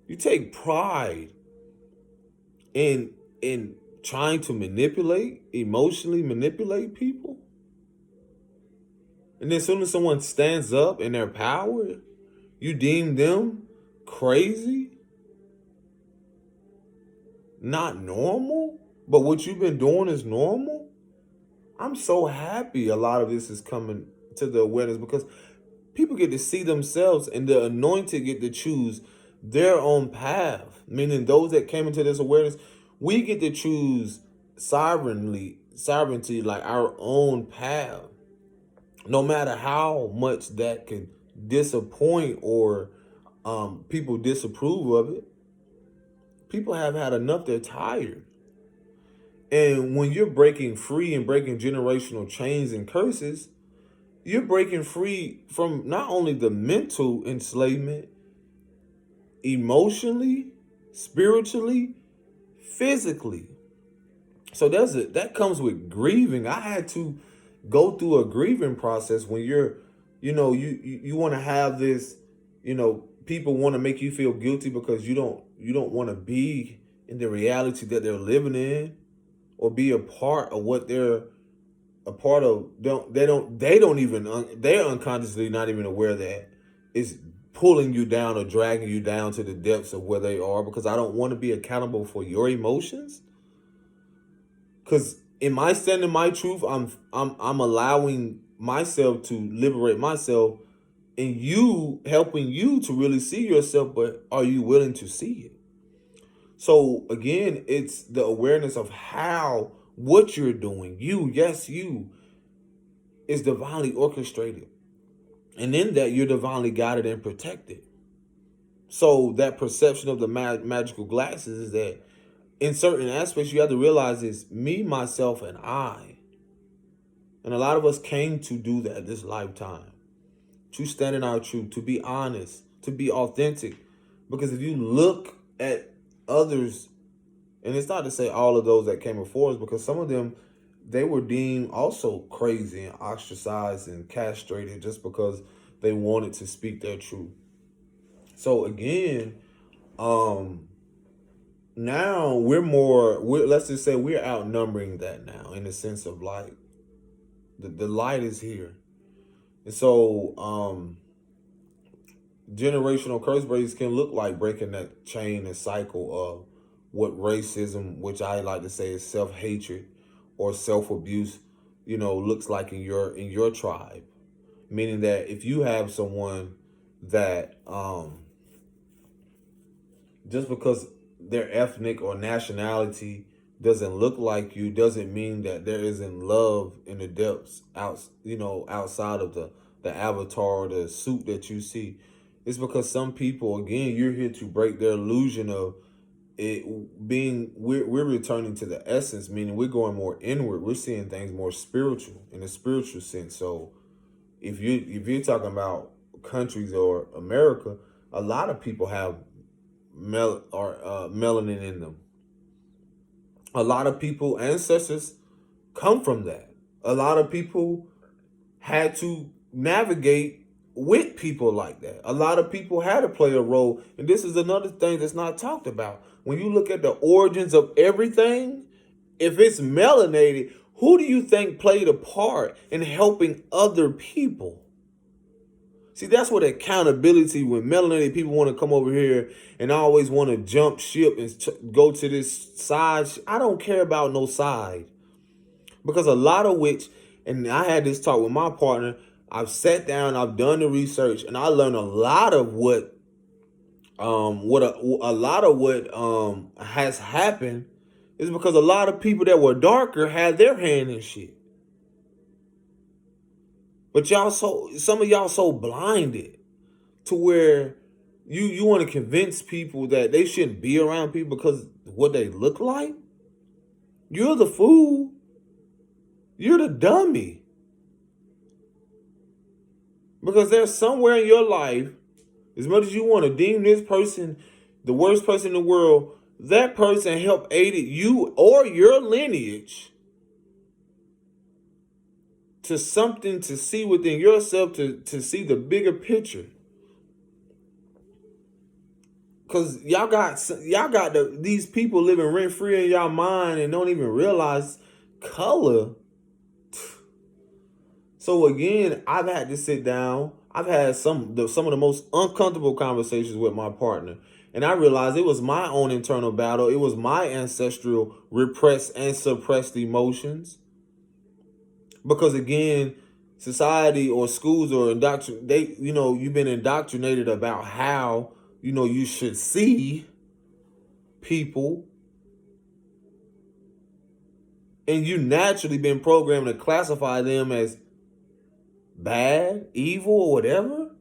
You take pride in trying to emotionally manipulate people. And then as soon as someone stands up in their power, You deem them crazy, not normal, but what you've been doing is normal. I'm so happy a lot of this is coming to the awareness because people get to see themselves and the anointed get to choose their own path. Meaning those that came into this awareness, we get to choose sovereignty, like our own path. No matter how much that could disappoint or people disapprove of it, people have had enough. They're tired. And when you're breaking free and breaking generational chains and curses, you're breaking free from not only the mental enslavement, emotionally, spiritually, physically. So that comes with grieving. I had to go through a grieving process when you're, you want to have this, people want to make you feel guilty because you don't want to be in the reality that they're living in or be a part of what they're a part of. They don't even they're unconsciously not even aware that it's pulling you down or dragging you down to the depths of where they are, because I don't want to be accountable for your emotions. Because in my standing my truth, I'm allowing myself to liberate myself, and you helping you to really see yourself. But are you willing to see it? So again, it's the awareness of how what you're doing, you is divinely orchestrated. And in that, you're divinely guided and protected. So that perception of the magical glasses is that in certain aspects, you have to realize it's me, myself, and I. And a lot of us came to do that this lifetime, to stand in our truth, to be honest, to be authentic. Because if you look at others, and it's not to say all of those that came before us, because some of them, they were deemed also crazy and ostracized and castrated just because they wanted to speak their truth. So again, now let's just say we're outnumbering that now, in the sense of like the light is here. And so generational curse breaks can look like breaking that chain and cycle of what racism, which I like to say is self-hatred or self-abuse, looks like in your tribe. Meaning that if you have someone that just because their ethnic or nationality doesn't look like you, doesn't mean that there isn't love in the depths outside of the avatar or the suit that you see. It's because some people, again, you're here to break their illusion of it being, we're returning to the essence, meaning we're going more inward. We're seeing things more spiritual, in a spiritual sense. So if you're talking about countries or America, a lot of people have melanin in them. A lot of people, ancestors, come from that. A lot of people had to navigate with people like that. A lot of people had to play a role. And this is another thing that's not talked about. When you look at the origins of everything, if it's melanated, who do you think played a part in helping other people? See, that's what accountability, when melanated people want to come over here and always want to jump ship and go to this side. I don't care about no side. Because a lot of which, and I had this talk with my partner, I've sat down, I've done the research, and I learned a lot of what has happened is because a lot of people that were darker had their hand in shit. But some of y'all so blinded to where you want to convince people that they shouldn't be around people because of what they look like. You're the fool. You're the dummy. Because there's somewhere in your life, as much as you want to deem this person the worst person in the world, that person helped aided you or your lineage to something to see within yourself, to see the bigger picture. Cause y'all got these people living rent free in y'all mind and don't even realize color. So again, I've had to sit down. I've had some of the most uncomfortable conversations with my partner. And I realized it was my own internal battle. It was my ancestral repressed and suppressed emotions. Because again, society or schools or you've been indoctrinated about how, you should see people, and you naturally been programmed to classify them as bad, evil, or whatever,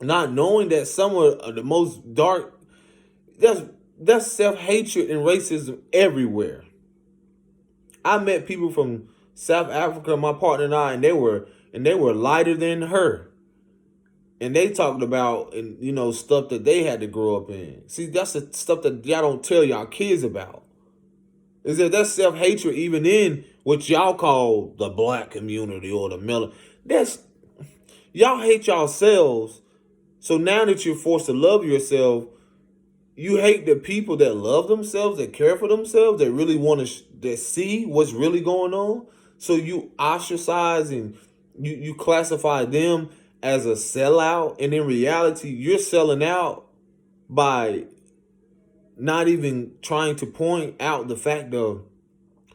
not knowing that some of the most dark, that's that's self-hatred and racism everywhere. I met people from South Africa, my partner and I, and they were lighter than her. And they talked about, and stuff that they had to grow up in. See, that's the stuff that y'all don't tell y'all kids about. Is that that's self-hatred even in what y'all call the black community or the melon. That's Y'all hate yourselves. So now that you're forced to love yourself, you hate the people that love themselves, that care for themselves, that really want to that see what's really going on. So you ostracize and you classify them as a sellout, and in reality, you're selling out by not even trying to point out the fact of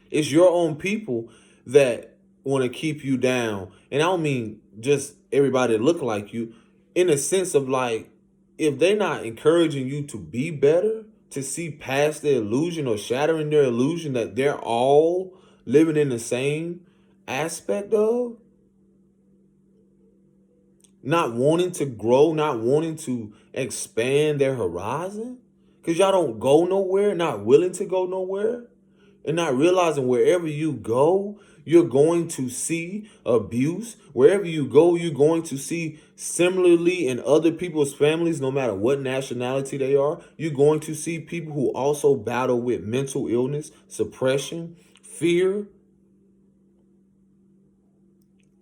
it's your own people that want to keep you down. And I don't mean just everybody that look like you, in a sense of like, if they're not encouraging you to be better, to see past their illusion or shattering their illusion that they're all living in the same aspect of, not wanting to grow, not wanting to expand their horizon, because y'all don't go nowhere, not willing to go nowhere, and not realizing wherever you go, you're going to see abuse. Wherever you go, you're going to see similarly in other people's families, no matter what nationality they are. You're going to see people who also battle with mental illness, suppression, fear,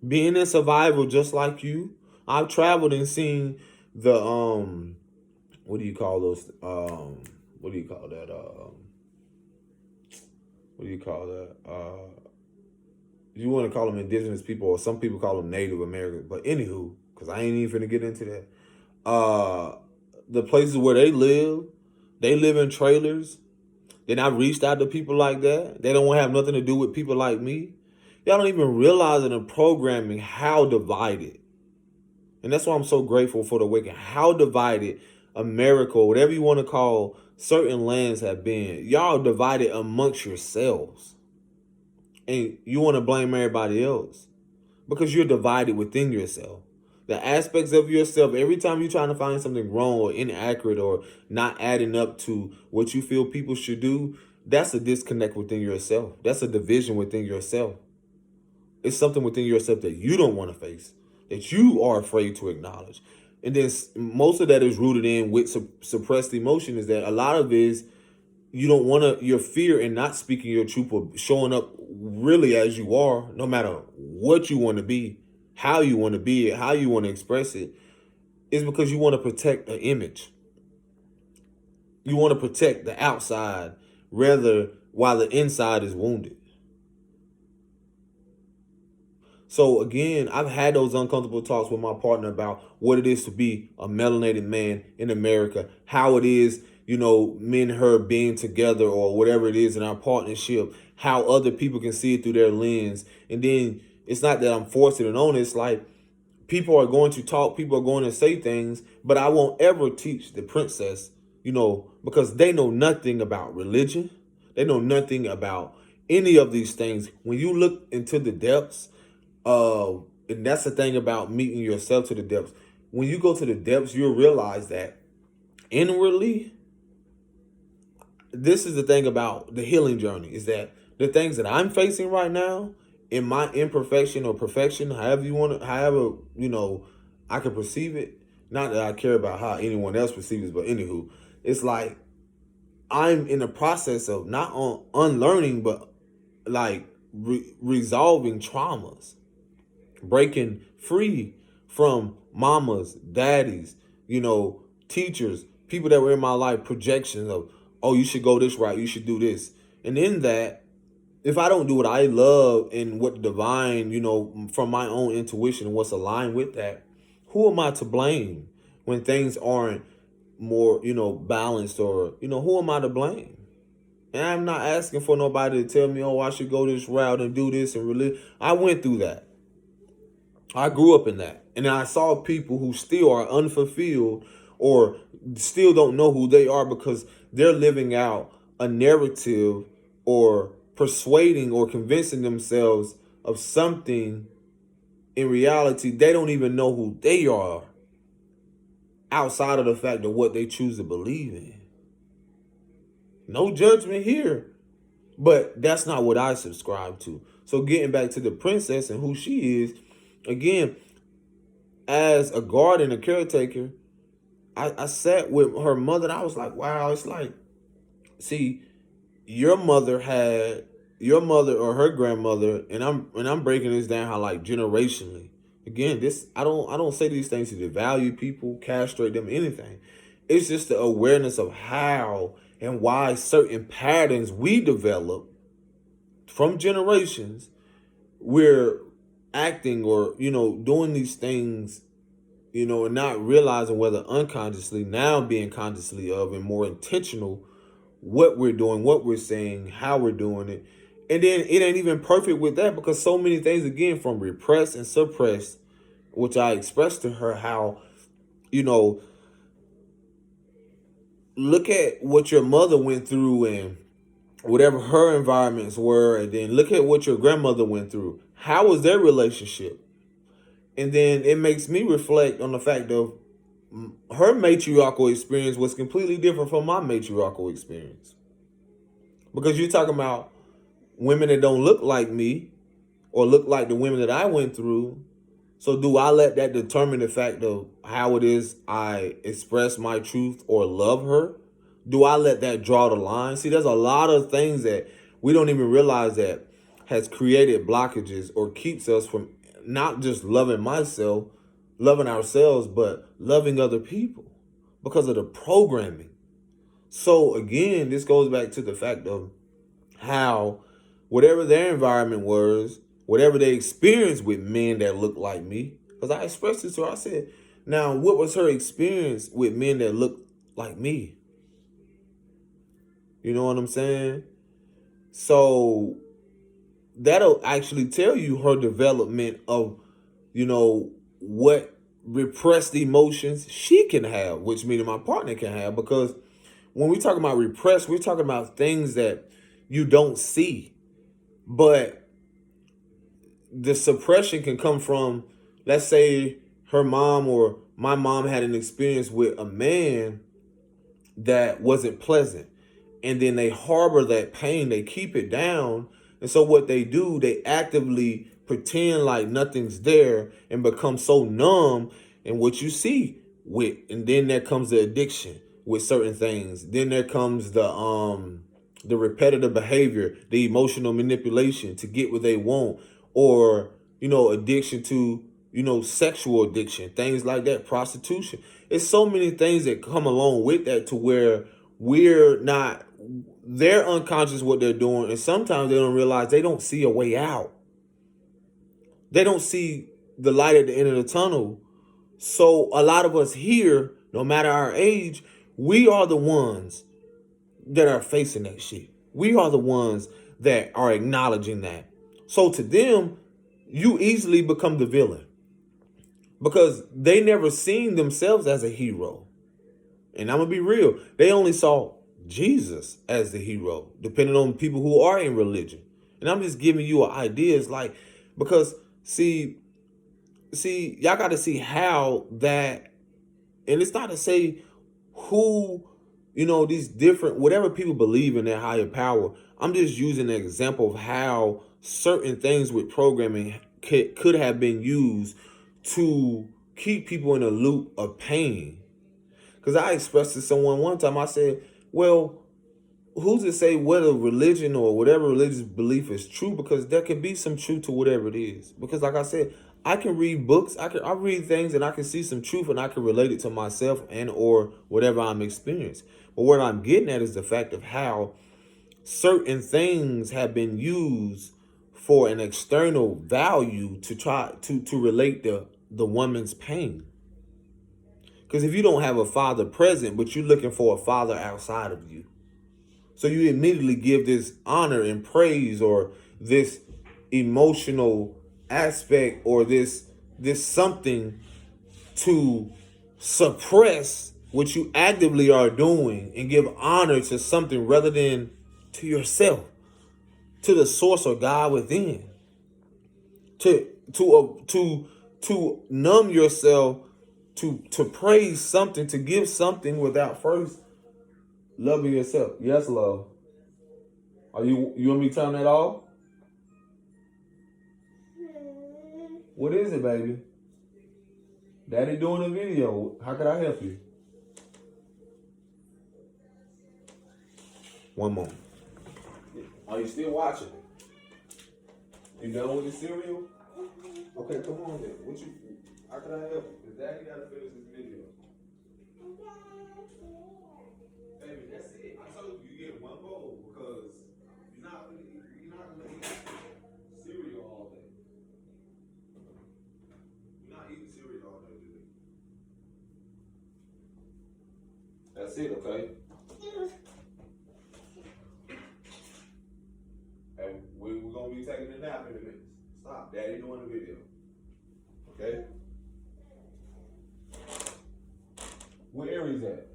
being in survival just like you. I've traveled and seen the what do you call those what do you call that what do you call that you want to call them indigenous people, or some people call them Native Americans, but anywho, because I ain't even finna get into that. The places where they live in trailers. Then I reached out to people like that. They don't want to have nothing to do with people like me. Y'all don't even realize in the programming how divided. And that's why I'm so grateful for the Awakening. How divided America, whatever you want to call certain lands have been. Y'all divided amongst yourselves. And you want to blame everybody else because you're divided within yourself. The aspects of yourself, every time you're trying to find something wrong or inaccurate or not adding up to what you feel people should do, that's a disconnect within yourself. That's a division within yourself. It's something within yourself that you don't want to face, that you are afraid to acknowledge. And then most of that is rooted in with suppressed emotion, is that a lot of it is you don't want to, your fear in not speaking your truth or showing up really as you are, no matter what you want to be, how you want to be it, how you want to express it, is because you want to protect an image. You want to protect the outside rather while the inside is wounded. So again, I've had those uncomfortable talks with my partner about what it is to be a melanated man in America, how it is, me and her being together or whatever it is in our partnership, how other people can see it through their lens. And then it's not that I'm forcing it on. It's like people are going to talk, people are going to say things, but I won't ever teach the princess, because they know nothing about religion. They know nothing about any of these things. When you look into the depths, and that's the thing about meeting yourself to the depths. When you go to the depths, you'll realize that inwardly, this is the thing about the healing journey, is that the things that I'm facing right now in my imperfection or perfection, however, I can perceive it. Not that I care about how anyone else perceives it, but anywho, it's like I'm in the process of not unlearning, but like resolving traumas, breaking free from mamas, daddies, teachers, people that were in my life, projections of, oh, you should go this route, you should do this. And in that, if I don't do what I love and what the divine, from my own intuition and what's aligned with that, who am I to blame when things aren't more, balanced, or, who am I to blame? And I'm not asking for nobody to tell me, oh, I should go this route and do this and really. I went through that. I grew up in that. And I saw people who still are unfulfilled or still don't know who they are because they're living out a narrative or persuading or convincing themselves of something. In reality, they don't even know who they are outside of the fact of what they choose to believe in. No judgment here. But that's not what I subscribe to. So getting back to the princess and who she is, again, as a guardian, a caretaker, I sat with her mother and I was like, wow, it's like, see, your mother or her grandmother, and I'm breaking this down how like generationally. Again, this I don't say these things to devalue people, castrate them, anything. It's just the awareness of how and why certain patterns we develop from generations, we're acting or, doing these things, and not realizing whether unconsciously, now being consciously of and more intentional what we're doing, what we're saying, how we're doing it. And then it ain't even perfect with that because so many things, again, from repressed and suppressed, which I expressed to her how, look at what your mother went through and whatever her environments were, and then look at what your grandmother went through. How was their relationship? And then it makes me reflect on the fact of her matriarchal experience was completely different from my matriarchal experience. Because you're talking about women that don't look like me or look like the women that I went through. So do I let that determine the fact of how it is I express my truth or love her? Do I let that draw the line? See, there's a lot of things that we don't even realize that has created blockages or keeps us from not just loving myself, loving ourselves, but loving other people because of the programming. So again, this goes back to the fact of how whatever their environment was, whatever they experienced with men that looked like me, because I expressed this to her, I said, now what was her experience with men that looked like me? You know what I'm saying? So that'll actually tell you her development of, what repressed emotions she can have, which meaning my partner can have. Because when we talk about repressed, we're talking about things that you don't see. But the suppression can come from, let's say her mom or my mom had an experience with a man that wasn't pleasant. And then they harbor that pain, they keep it down. And so what they do, they actively pretend like nothing's there and become so numb. And what you see and then there comes the addiction with certain things. Then there comes the repetitive behavior, the emotional manipulation to get what they want, or, addiction to, sexual addiction, things like that, prostitution. It's so many things that come along with that to where they're unconscious what they're doing. And sometimes they don't realize they don't see a way out. They don't see the light at the end of the tunnel. So a lot of us here, no matter our age, we are the ones that are facing that shit. We are the ones that are acknowledging that. So to them, you easily become the villain because they never seen themselves as a hero. And I'm going to be real. They only saw Jesus as the hero, depending on people who are in religion. And I'm just giving you an idea. It's like, because see, y'all got to see how that, and it's not to say who, these different, whatever people believe in their higher power. I'm just using an example of how certain things with programming could have been used to keep people in a loop of pain. Because I expressed to someone one time, I said, well, who's to say whether religion or whatever religious belief is true? Because there can be some truth to whatever it is. Because like I said, I can read books, I read things and I can see some truth and I can relate it to myself and or whatever I'm experiencing. But what I'm getting at is the fact of how certain things have been used for an external value to try to relate the woman's pain. Because if you don't have a father present, but you're looking for a father outside of you, so you immediately give this honor and praise, or this emotional aspect, or this something to suppress what you actively are doing, and give honor to something rather than to yourself, to the source or God within. To numb yourself to praise something, to give something without first loving yourself. Yes, love. Are you want me to turn that off? What is it, baby? Daddy doing a video. How could I help you? One more. Are you still watching? You done with the cereal? Okay, come on then. How can I help you? Because Daddy gotta finish this video. Baby, that's it. I told you get one bowl, because you're not gonna eat cereal all day. You're not eating cereal all day, today. That's it, okay? And we're gonna be taking a nap in a minute. Stop, Daddy doing the video. Okay? Where Aries at?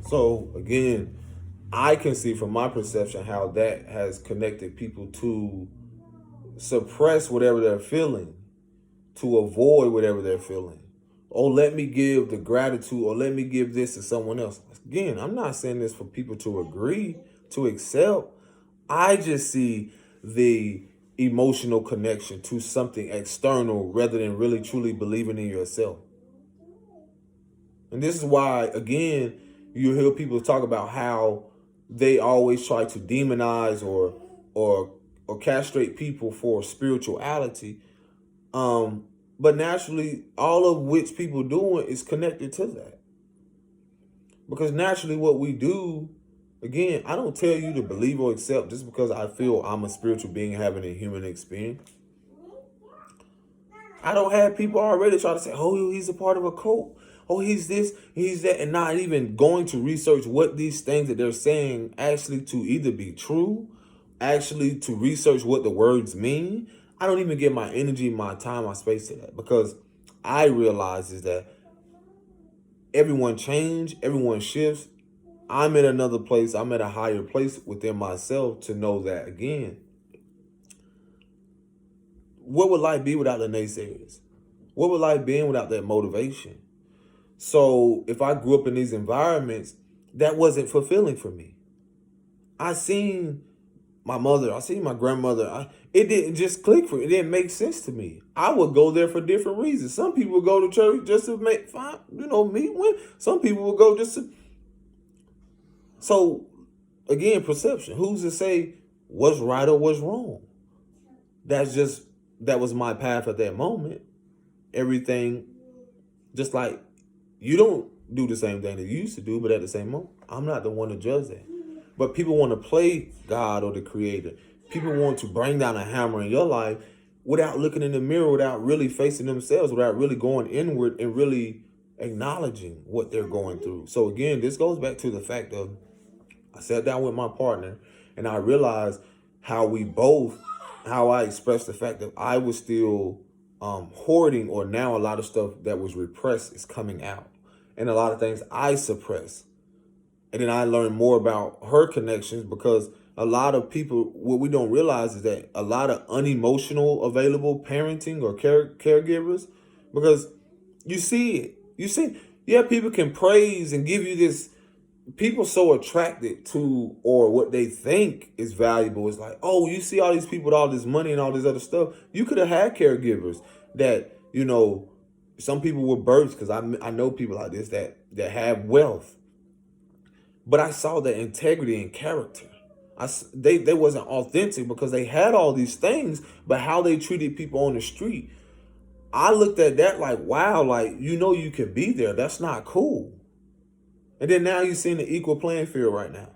So again, I can see from my perception how that has connected people to suppress whatever they're feeling, to avoid whatever they're feeling. Oh, let me give the gratitude, or let me give this to someone else. Again, I'm not saying this for people to agree, to accept. I just see the emotional connection to something external rather than really truly believing in yourself. And this is why, again, you hear people talk about how they always try to demonize or castrate people for spirituality. But naturally, all of which people doing is connected to that. Because naturally what we do, again, I don't tell you to believe or accept just because I feel I'm a spiritual being having a human experience. I don't have people already try to say, oh, he's a part of a cult. Oh, he's this, he's that, and not even going to research what these things that they're saying actually to either be true, actually to research what the words mean. I don't even give my energy, my time, my space to that, because I realize is that everyone change, everyone shifts. I'm at another place. I'm at a higher place within myself to know that, again, what would life be without the naysayers? What would life be without that motivation? So if I grew up in these environments, that wasn't fulfilling for me. I seen my mother, I seen my grandmother. It didn't just click for me. It didn't make sense to me. I would go there for different reasons. Some people would go to church just to make fun, meet women. Some people would go just to. So again, perception. Who's to say what's right or what's wrong? That was my path at that moment. Everything, just like you don't do the same thing that you used to do, but at the same moment, I'm not the one to judge that. But people want to play God or the creator. People want to bring down a hammer in your life without looking in the mirror, without really facing themselves, without really going inward and really acknowledging what they're going through. So again, this goes back to the fact of I sat down with my partner and I realized how I expressed the fact that I was still hoarding, or now a lot of stuff that was repressed is coming out. And a lot of things I suppressed. And then I learned more about her connections, because a lot of people, what we don't realize is that a lot of unemotional available parenting or caregivers, because you see it. Yeah, people can praise and give you this. People so attracted to or what they think is valuable. It's like, oh, you see all these people with all this money and all this other stuff. You could have had caregivers that, some people were births, because I know people like this that have wealth. But I saw the integrity and character. They wasn't authentic because they had all these things, but how they treated people on the street, I looked at that like, wow, like, you can be there. That's not cool. And then now you're seeing the equal playing field right now.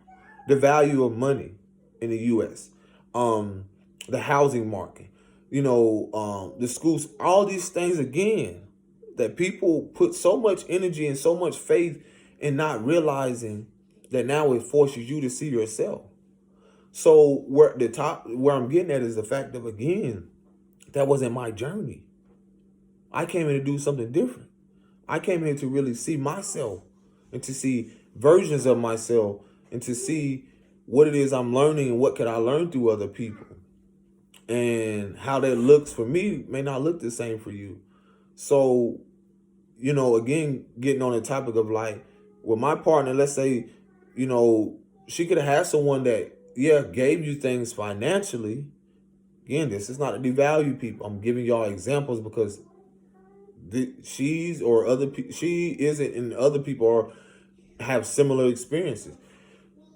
The value of money in the U.S., the housing market. the schools, all these things again, that people put so much energy and so much faith in, not realizing that now it forces you to see yourself. So where I'm getting at is the fact of, again, that wasn't my journey. I came here to do something different. I came here to really see myself and to see versions of myself and to see what it is I'm learning and what could I learn through other people. And how that looks for me may not look the same for you. So, again, getting on the topic of like, with my partner, let's say, she could have had someone that, gave you things financially. Again, this is not to devalue people. I'm giving y'all examples because she's or other people, she isn't, and other people have similar experiences.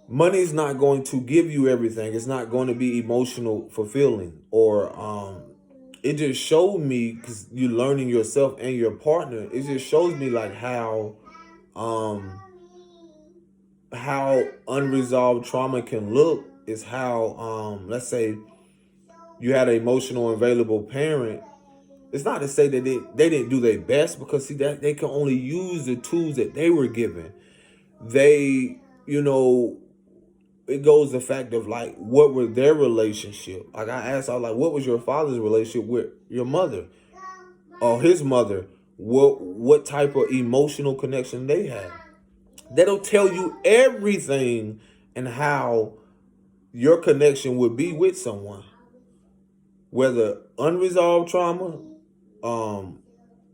Money is not going to give you everything. It's not going to be emotional fulfilling, or it just showed me, because you're learning yourself and your partner, it just shows me like how unresolved trauma can look, is how let's say you had an emotional available parent. It's not to say that they didn't do their best, because see, that they can only use the tools that they were given. They, it goes the fact of like, what were their relationship? Like I asked, I was like, what was your father's relationship with your mother or his mother? What type of emotional connection they had? That'll tell you everything and how your connection would be with someone. Whether unresolved trauma,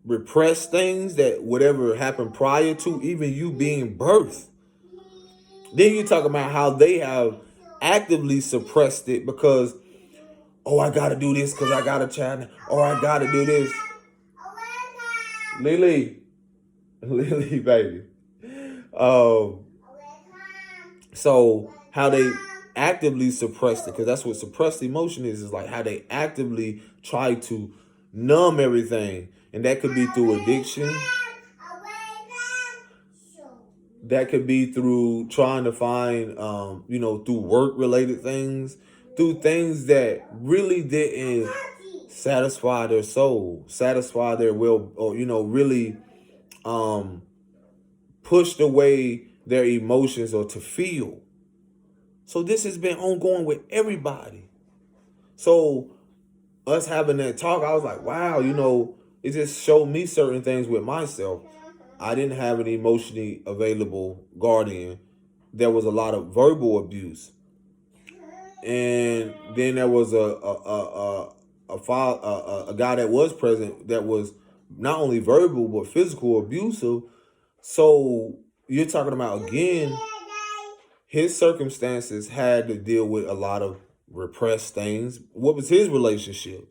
repressed things, that whatever happened prior to even you being birthed. Then you talk about how they have actively suppressed it because, oh, I gotta do this because I got a child, or I gotta do this. Lily, baby. So how they actively suppressed it, because that's what suppressed emotion is like how they actively try to numb everything. And that could be through addiction. That could be through trying to find, through work-related things, through things that really didn't satisfy their soul, satisfy their will, or, really pushed away their emotions or to feel. So this has been ongoing with everybody. So us having that talk, I was like, wow, it just showed me certain things with myself. I didn't have an emotionally available guardian. There was a lot of verbal abuse, and then there was a guy that was present that was not only verbal but physical abusive. So you're talking about, again, his circumstances had to deal with a lot of repressed things. What was his relationship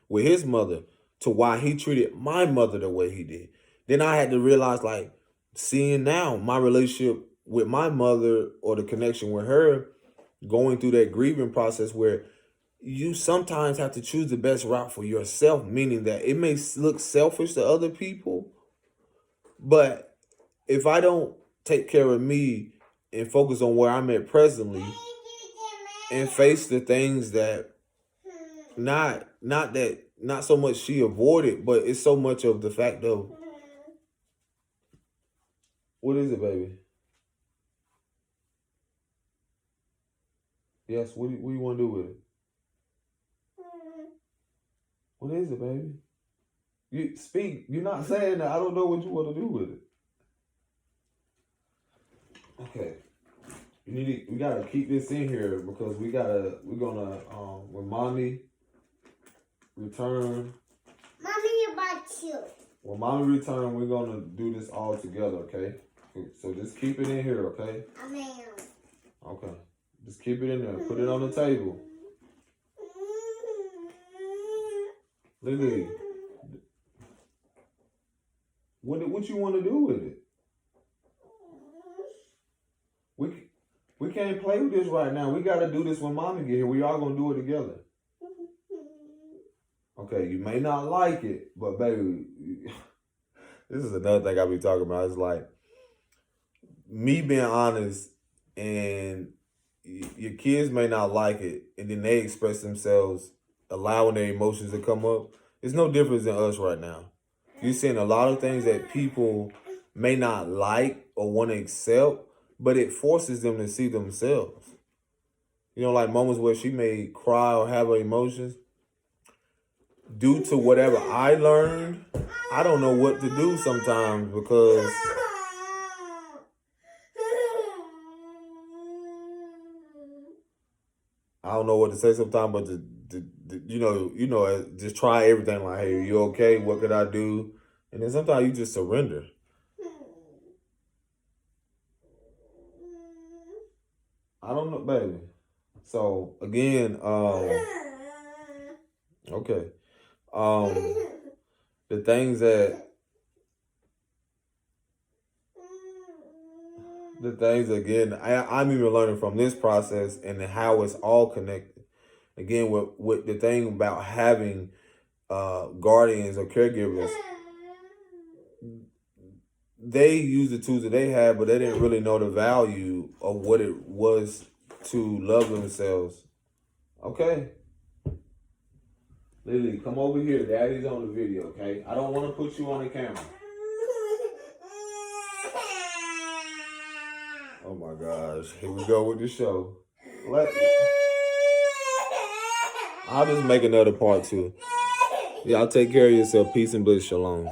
with his mother to why he treated my mother the way he did? Then I had to realize, like, seeing now my relationship with my mother, or the connection with her, going through that grieving process where you sometimes have to choose the best route for yourself, meaning that it may look selfish to other people, but if I don't take care of me and focus on where I'm at presently and face the things that not so much she avoided, but it's so much of the fact of, what is it, baby? Yes, what do you want to do with it? What is it, baby? You speak. You're not saying that. I don't know what you want to do with it. Okay. We gotta keep this in here because we're gonna when mommy return. Mommy about you. When mommy return, we're gonna do this all together, okay? So just keep it in here, okay? Amen. Okay. Just keep it in there. Put it on the table. Lily, what you want to do with it? We can't play with this right now. We got to do this when mommy get here. We all going to do it together. Okay, you may not like it, but baby, this is another thing I be talking about. It's like me being honest, and your kids may not like it, and then they express themselves allowing their emotions to come up. It's no difference than us right now. You're seeing a lot of things that people may not like or want to accept, but it forces them to see themselves. You know, like moments where she may cry or have her emotions. Due to whatever I learned, I don't know what to do sometimes because I don't know what to say sometimes, but just try everything. Like, hey, are you okay? What could I do? And then sometimes you just surrender. I don't know, baby. So again, okay. The things that again, I'm even learning from this process and how it's all connected. Again, with the thing about having guardians or caregivers, they use the tools that they had, but they didn't really know the value of what it was to love themselves. Okay. Lily, come over here. Daddy's on the video, okay? I don't want to put you on the camera. Oh my gosh. Here we go with the show. I'll just make another part too. Y'all take care of yourself. Peace and bliss. Shalom.